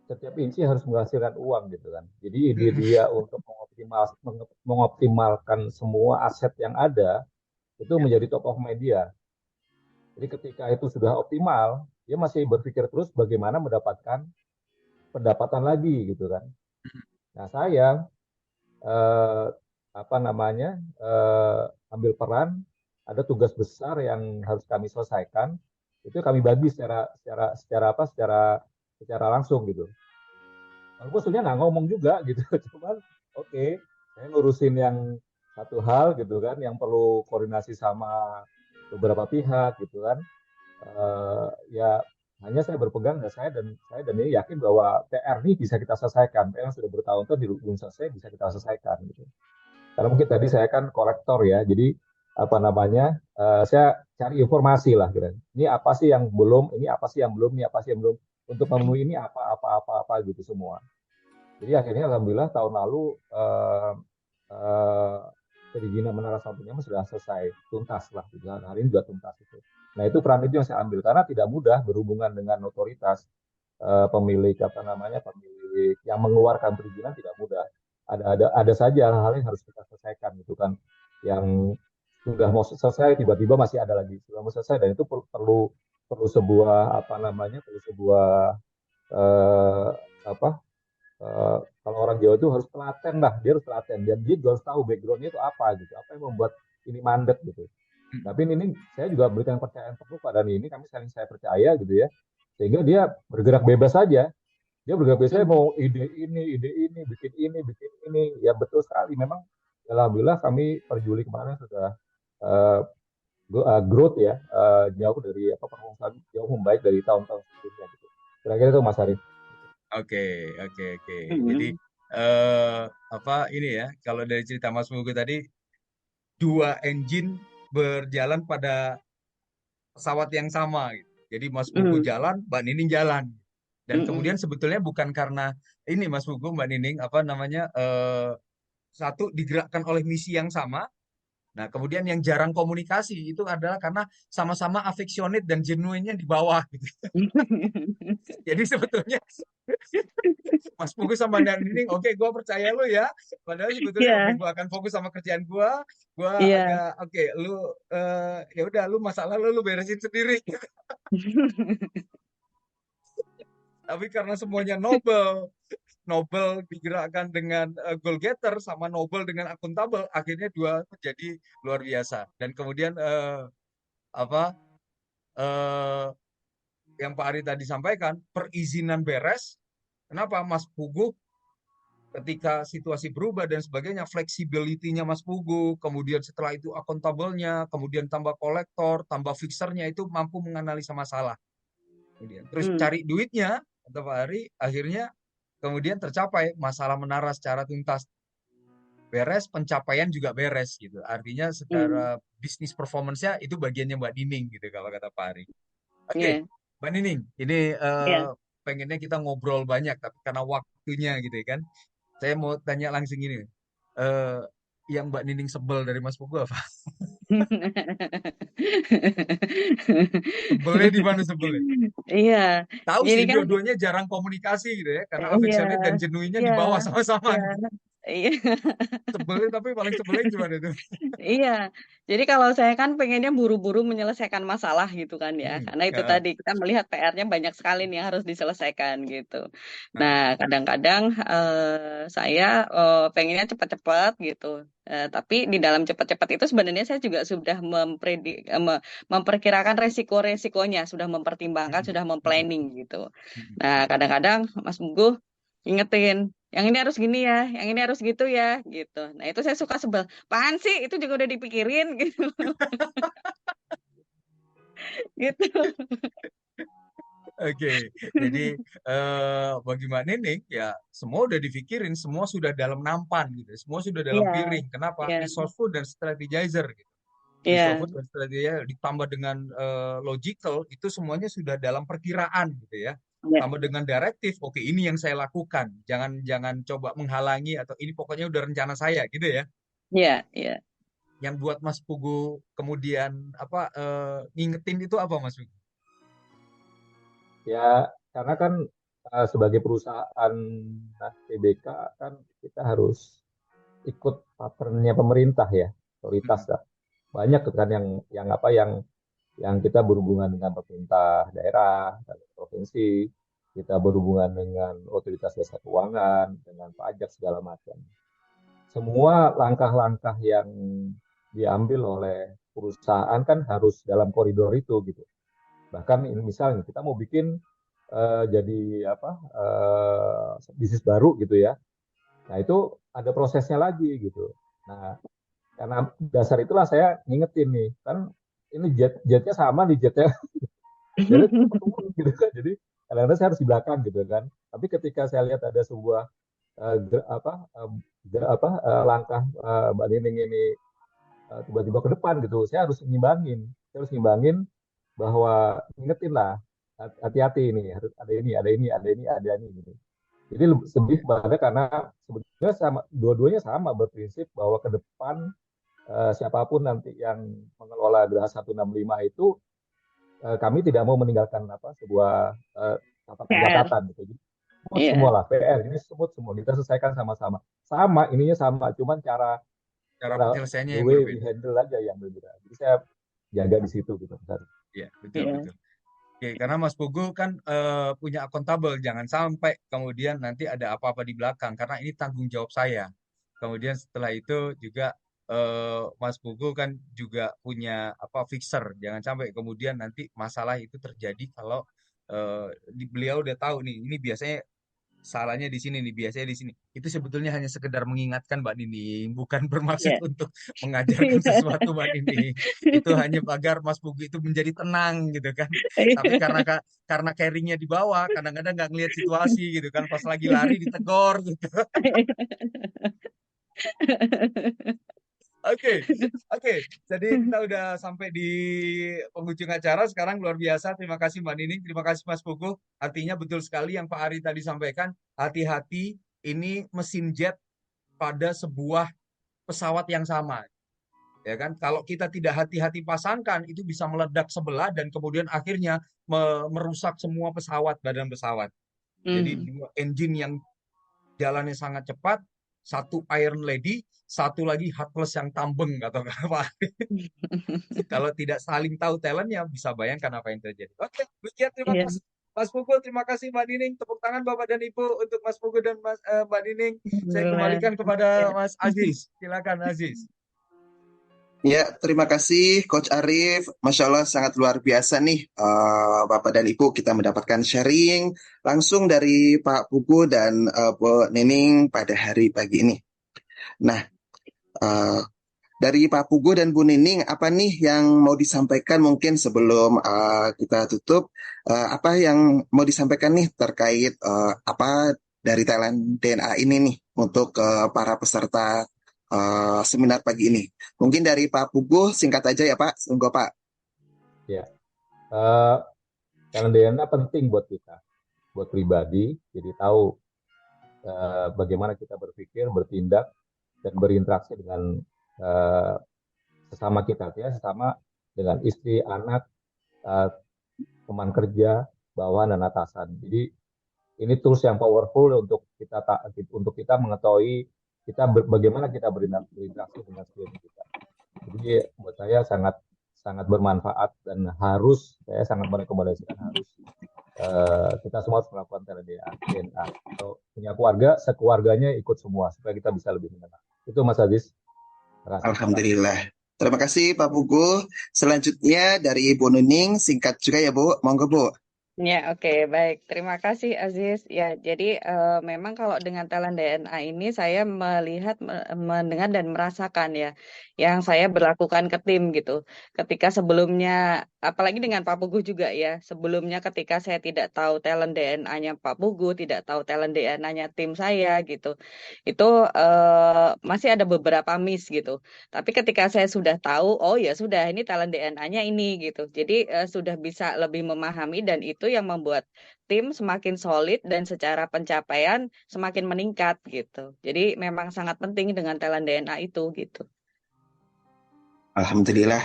setiap inci harus menghasilkan uang gitu kan. Jadi ide dia untuk mengoptimalkan semua aset yang ada itu menjadi top of mind dia. Jadi ketika itu sudah optimal, dia masih berpikir terus bagaimana mendapatkan pendapatan lagi gitu kan. Nah saya eh, apa namanya ambil peran, ada tugas besar yang harus kami selesaikan, itu kami bagi secara langsung gitu. Walaupun sebenarnya nggak ngomong juga gitu, cuman oke, saya ngurusin yang satu hal gitu kan, yang perlu koordinasi sama beberapa pihak gitu kan. Ya hanya saya berpegang dan saya dan ini yakin bahwa PR ini bisa kita selesaikan. PR yang sudah bertahun-tahun belum selesai bisa kita selesaikan gitu. Karena mungkin tadi saya kan kolektor ya, jadi apa namanya, saya cari informasi lah gitu. Ini apa sih yang belum, ini apa sih yang belum, ini apa sih yang belum, untuk memenuhi ini apa gitu semua. Jadi akhirnya alhamdulillah tahun lalu eh, perizinan menara sampai nyaman sudah selesai, tuntas lah. Gitu. Hari ini juga tuntas itu. Nah itu peran itu yang saya ambil karena tidak mudah berhubungan dengan otoritas pemilik pemilik yang mengeluarkan perizinan tidak mudah. Ada saja hal-hal yang harus kita selesaikan gitu kan, yang sudah mau selesai tiba-tiba masih ada lagi sudah mau selesai, dan itu perlu perlu sebuah perlu sebuah eh, apa kalau orang Jawa itu harus telaten lah, dia harus telaten dan dia juga harus tahu backgroundnya itu apa gitu, apa yang membuat ini mandek gitu. Tapi ini saya juga berikan kepercayaan penuh pada ini, kami saling saya percaya gitu ya, sehingga dia bergerak bebas saja. Dia bergerak bebas, saya mau ide ini, bikin ini. Ya betul sekali, memang alhamdulillah kami per Juli kemarin sudah uh, growth ya, jauh dari performa jauh membaik dari tahun-tahun sebelumnya gitu. Kira-kira itu Mas Arif. Oke, oke, oke. Jadi ini ya, kalau dari cerita Mas Pugu tadi, dua engine berjalan pada pesawat yang sama gitu. Jadi Mas Pugu jalan, Mbak Nining jalan. Dan kemudian sebetulnya bukan karena ini Mas Pugu, Mbak Nining, satu digerakkan oleh misi yang sama. Nah, kemudian yang jarang komunikasi itu adalah karena sama-sama affectionate dan genuine-nya di bawah gitu. Jadi sebetulnya Mas Pugu sama Mbak Nining, oke, gue percaya lu ya. Padahal sebetulnya oke, gue akan fokus sama kerjaan gue. Gue agak oke, lu ya udah, lu masalah lu beresin sendiri. Tapi karena semuanya noble digerakkan dengan goal getter sama noble dengan akuntabel, akhirnya dua menjadi luar biasa. Dan kemudian yang Pak Ari tadi sampaikan, perizinan beres. Kenapa Mas Pugu ketika situasi berubah dan sebagainya, flexibility-nya Mas Pugu, kemudian setelah itu akuntabelnya, kemudian tambah kolektor, tambah fixernya, itu mampu menganalisa masalah. Kemudian terus cari duitnya, kata Pak Ari, akhirnya kemudian tercapai masalah menara secara tuntas beres, pencapaian juga beres gitu. Artinya secara bisnis performance-nya itu bagiannya Mbak Nining gitu kalau kata Pak Ari. Oke, Mbak Nining, ini pengennya kita ngobrol banyak, tapi karena waktunya gitu ya kan, saya mau tanya langsung ini, yang Mbak Nining sebel dari Mas Pugu apa? Sebelnya di mana sebelnya? Iya, Tahu jadi sih kan dua-duanya jarang komunikasi gitu ya, karena affectionate dan genuinnya di bawah sama-sama. iya. Sebelnya, tapi paling sebelnya gimana itu? Iya, jadi kalau saya kan pengennya buru-buru menyelesaikan masalah gitu kan ya, karena itu tadi kita melihat PR-nya banyak sekali nih yang harus diselesaikan gitu. Nah, kadang-kadang saya pengennya cepat-cepat gitu. Tapi di dalam cepat-cepat itu sebenarnya saya juga sudah memperkirakan resiko-resikonya, sudah mempertimbangkan, sudah memplanning gitu. Nah, kadang-kadang Mas Bugu ingetin, yang ini harus gini ya, yang ini harus gitu ya, gitu. Nah, itu saya suka sebel. Apaan sih? Itu juga udah dipikirin, gitu. Gitu. Oke, jadi bagi Mbak Nining ya semua udah dipikirin, semua sudah dalam nampan gitu, semua sudah dalam piring. Kenapa? Resourceful dan strategizer gitu. Resourceful dan strategizer ditambah dengan logical, itu semuanya sudah dalam perkiraan gitu ya. Tambah dengan direktif, oke ini yang saya lakukan, jangan coba menghalangi, atau ini pokoknya udah rencana saya gitu ya. Iya, iya. Yang buat Mas Pugu kemudian ngingetin itu apa Mas Pugu? Ya, karena kan sebagai perusahaan TBK kan kita harus ikut patternnya pemerintah ya, otoritas lah. Banyak kan yang kita berhubungan dengan pemerintah daerah, provinsi, kita berhubungan dengan otoritas jasa keuangan, dengan pajak segala macam. Semua langkah-langkah yang diambil oleh perusahaan kan harus dalam koridor itu gitu. Bahkan ini misalnya kita mau bikin jadi bisnis baru gitu ya. Nah itu ada prosesnya lagi gitu. Nah karena dasar itulah saya ngingetin nih, kan ini jetnya sama nih jetnya, jadi turun gitu kan. Jadi kadang-kadang saya harus di belakang gitu kan. Tapi ketika saya lihat ada sebuah langkah Mbak Nining ini tiba-tiba ke depan gitu, saya harus ngimbangin. Saya harus ngimbangin bahwa ingetin lah, hati-hati ini, harus ada ini, ada ini, ada ini, ada ini gitu. Jadi lebih pada karena sebetulnya sama, dua-duanya sama berprinsip bahwa ke depan siapapun nanti yang mengelola Geraha 165 itu, kami tidak mau meninggalkan sebuah PR. catatan gitu. Jadi, smooth semua Iya. lah, PR ini smooth semua, kita selesaikan sama-sama. Sama, ininya sama, cuman cara Cara cara penyelesaiannya the yang way we berbeda. handle aja yang berbeda. Jadi saya jaga di situ gitu. Iya, betul Iya. betul. Oke, karena Mas Pugu kan punya akuntabel, jangan sampai kemudian nanti ada apa-apa di belakang, karena ini tanggung jawab saya. Kemudian setelah itu juga Mas Pugu kan juga punya apa fixer, jangan sampai kemudian nanti masalah itu terjadi kalau beliau udah tahu nih, ini biasanya salahnya di sini nih, biasanya di sini. Itu sebetulnya hanya sekedar mengingatkan Mbak Nining, bukan bermaksud Iya. untuk mengajarkan sesuatu Mbak Nining. Itu hanya agar Mas Pugu itu menjadi tenang gitu kan. Tapi karena carry-nya di bawah, kadang-kadang nggak ngelihat situasi gitu kan, pas lagi lari ditegor gitu. Oke, oke. Jadi kita udah sampai di penghujung acara. Sekarang luar biasa. Terima kasih Mbak Nining, terima kasih Mas Pugu. Artinya betul sekali yang Pak Ari tadi sampaikan. Hati-hati, ini mesin jet pada sebuah pesawat yang sama, ya kan? Kalau kita tidak hati-hati pasangkan, itu bisa meledak sebelah dan kemudian akhirnya merusak semua pesawat, badan pesawat. Jadi Hmm. dua engine yang jalannya sangat cepat, satu Iron Lady, satu lagi Heartless yang tambeng atau apa. Kalau tidak saling tahu talentnya, bisa bayangkan apa yang terjadi. Oke, Wikia, terima Iya. kasih. Mas Pugu, terima kasih Mbak Nining. Tepuk tangan Bapak dan Ibu untuk Mas Pugu dan Mbak Nining. Saya Alhamdulillah. kembalikan Ya. kepada Mas Aziz. Silakan Aziz. Ya, terima kasih Coach Arif. Masya Allah sangat luar biasa nih Bapak dan Ibu, kita mendapatkan sharing langsung dari Pak Pugu dan Bu Nining pada hari pagi ini. Nah, eh, dari Pak Pugu dan Bu Nining, apa nih yang mau disampaikan mungkin sebelum kita tutup? Apa yang mau disampaikan nih terkait apa dari Thailand DNA ini nih untuk para peserta seminar pagi ini? Mungkin dari Pak Pugu singkat aja ya Pak, semoga Pak. Ya, eh, karena DNA penting buat kita, buat pribadi, jadi tahu bagaimana kita berpikir, bertindak, dan berinteraksi dengan eh, sesama kita, ya, sesama dengan istri, anak, eh, teman kerja, bawahan dan atasan. Jadi ini tools yang powerful untuk kita mengetahui bagaimana kita berinteraksi dengan sekeliling kita. Jadi buat saya sangat sangat bermanfaat dan saya sangat merekomendasikan kita semua harus melakukan tes DNA. Kalau punya keluarga, sekeluarganya ikut semua supaya kita bisa lebih mengenal. Itu Mas Aziz. Terima kasih. Alhamdulillah. Terima kasih Pak Pugu. Selanjutnya dari Bu Nining, singkat juga ya Bu. Monggo Bu. Ya, oke, baik. Terima kasih, Aziz. Ya, jadi memang kalau dengan talent DNA ini saya melihat, mendengar dan merasakan ya, yang saya berlakukan ke tim gitu. Ketika sebelumnya, apalagi dengan Pak Pugu juga ya, sebelumnya ketika saya tidak tahu talent DNA-nya Pak Pugu, tidak tahu talent DNA-nya tim saya gitu, itu masih ada beberapa miss gitu. Tapi ketika saya sudah tahu, oh ya sudah, ini talent DNA-nya ini gitu. Jadi sudah bisa lebih memahami dan itu yang membuat tim semakin solid dan secara pencapaian semakin meningkat gitu. Jadi memang sangat penting dengan talent DNA itu gitu. Alhamdulillah.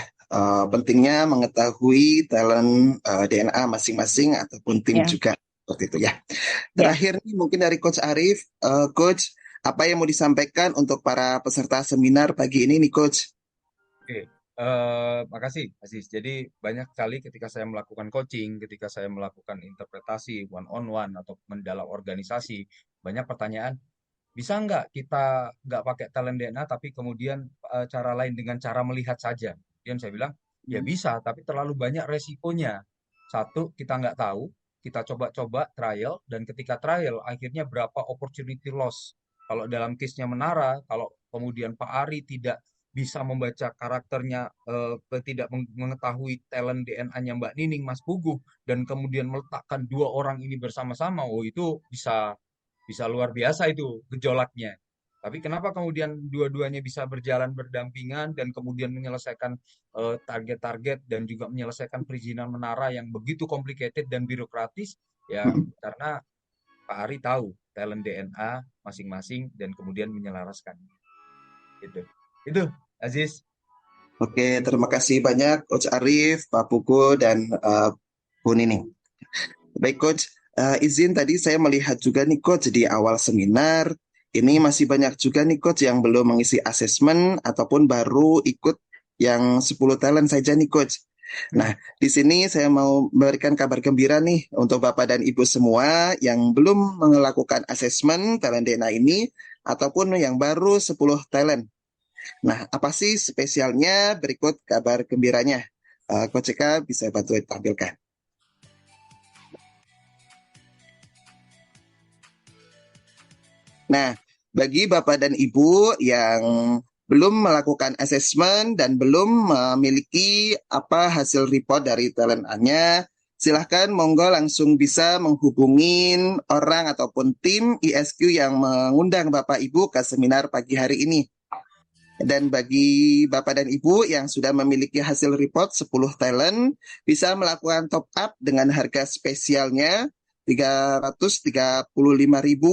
Pentingnya mengetahui talent DNA masing-masing ataupun tim Ya, juga seperti itu ya. ya. Terakhir nih mungkin dari Coach Arif, Coach, apa yang mau disampaikan untuk para peserta seminar pagi ini nih Coach? Oke, makasih Aziz. Jadi banyak kali ketika saya melakukan coaching, ketika saya melakukan interpretasi one on one atau mendalam organisasi, banyak pertanyaan, bisa nggak kita nggak pakai talent DNA, tapi kemudian cara lain dengan cara melihat saja? Kemudian saya bilang, ya bisa, tapi terlalu banyak resikonya. Satu, kita nggak tahu, kita coba-coba trial, dan ketika trial, akhirnya berapa opportunity loss. Kalau dalam case-nya Menara, kalau kemudian Pak Ari tidak bisa membaca karakternya, tidak mengetahui talent DNA-nya Mbak Nining, Mas Pugu, dan kemudian meletakkan dua orang ini bersama-sama, oh itu bisa bisa luar biasa itu gejolaknya. Tapi kenapa kemudian dua-duanya bisa berjalan berdampingan dan kemudian menyelesaikan target-target dan juga menyelesaikan perizinan menara yang begitu complicated dan birokratis? Ya, karena Pak Ari tahu talent DNA masing-masing dan kemudian menyelaraskan. Gitu. Itu Aziz. Oke, terima kasih banyak Coach Arif, Pak Pugu, dan Bu Nining. Baik Coach, izin tadi saya melihat juga nih Coach di awal seminar, ini masih banyak juga nih Coach yang belum mengisi asesmen ataupun baru ikut yang 10 talent saja nih Coach. Nah, di sini saya mau memberikan kabar gembira nih untuk Bapak dan Ibu semua yang belum melakukan asesmen talent DNA ini ataupun yang baru 10 talent. Nah, apa sih spesialnya? Berikut kabar gembiranya. Coach Eka bisa bantu tampilkan. Nah, bagi Bapak dan Ibu yang belum melakukan asesmen dan belum memiliki apa hasil report dari talent A-nya, silahkan monggo langsung bisa menghubungin orang ataupun tim ISQ yang mengundang Bapak Ibu ke seminar pagi hari ini. Dan bagi Bapak dan Ibu yang sudah memiliki hasil report 10 talent, bisa melakukan top up dengan harga spesialnya Rp335.000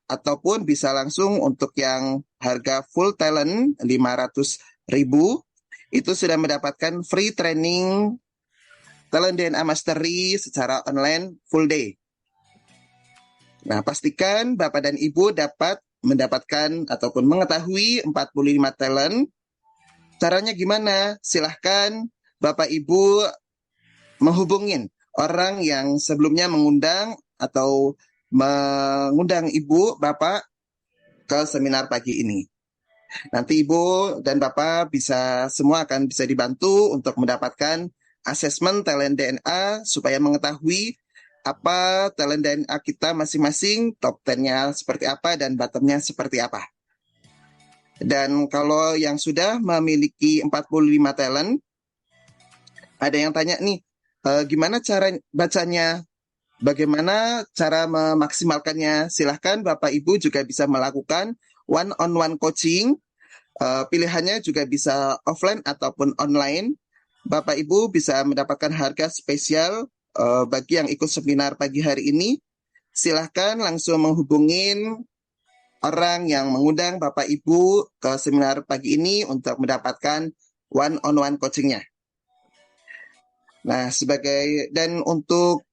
ataupun bisa langsung untuk yang harga full talent Rp500.000. Itu sudah mendapatkan free training talent DNA Mastery secara online full day. Nah, pastikan Bapak dan Ibu dapat mendapatkan ataupun mengetahui 45 talent. Caranya gimana? Silahkan Bapak Ibu menghubungin orang yang sebelumnya mengundang atau mengundang Ibu, Bapak ke seminar pagi ini. Nanti Ibu dan Bapak semua akan bisa dibantu untuk mendapatkan asesmen talent DNA supaya mengetahui apa talent DNA kita masing-masing, top 10-nya seperti apa dan bottom-nya seperti apa. Dan kalau yang sudah memiliki 45 talent, ada yang tanya nih, gimana cara bacanya? Bagaimana cara memaksimalkannya? Silahkan Bapak Ibu juga bisa melakukan one-on-one coaching. Pilihannya juga bisa offline ataupun online. Bapak Ibu bisa mendapatkan harga spesial bagi yang ikut seminar pagi hari ini. Silahkan langsung menghubungin orang yang mengundang Bapak Ibu ke seminar pagi ini untuk mendapatkan one-on-one coachingnya. Nah, dan untuk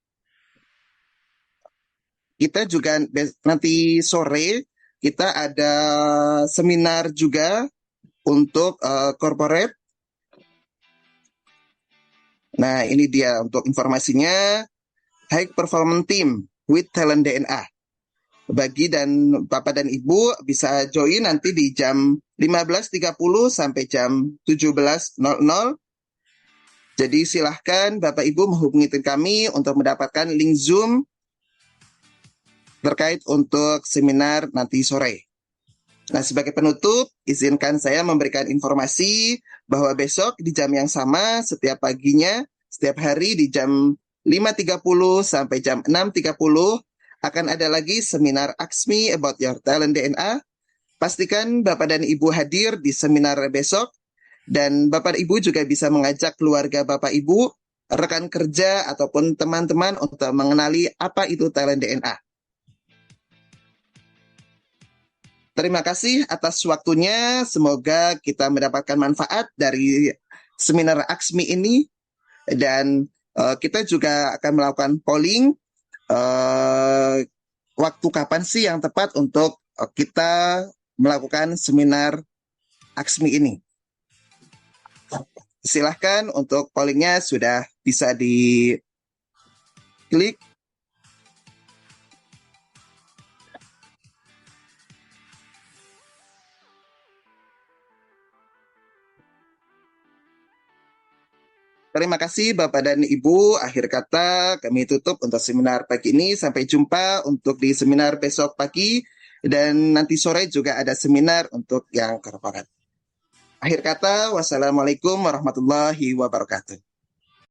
kita juga nanti sore kita ada seminar juga untuk corporate. Nah, ini dia untuk informasinya. High Performance Team with Talent DNA. Bagi dan Bapak dan Ibu bisa join nanti di jam 15.30 sampai jam 17.00. Jadi silahkan Bapak Ibu menghubungi kami untuk mendapatkan link Zoom terkait untuk seminar nanti sore. Nah, sebagai penutup, izinkan saya memberikan informasi bahwa besok di jam yang sama, setiap paginya, setiap hari di jam 5.30 sampai jam 6.30, akan ada lagi seminar Ask Me About Your Talent DNA. Pastikan Bapak dan Ibu hadir di seminar besok, dan Bapak dan Ibu juga bisa mengajak keluarga Bapak Ibu, rekan kerja, ataupun teman-teman untuk mengenali apa itu talent DNA. Terima kasih atas waktunya. Semoga kita mendapatkan manfaat dari seminar Aksmi ini. Dan kita juga akan melakukan polling. Waktu kapan sih yang tepat untuk kita melakukan seminar Aksmi ini? Silahkan untuk pollingnya sudah bisa diklik. Terima kasih Bapak dan Ibu. Akhir kata kami tutup untuk seminar pagi ini. Sampai jumpa untuk di seminar besok pagi. Dan nanti sore juga ada seminar untuk yang korporat. Akhir kata, wassalamualaikum warahmatullahi wabarakatuh.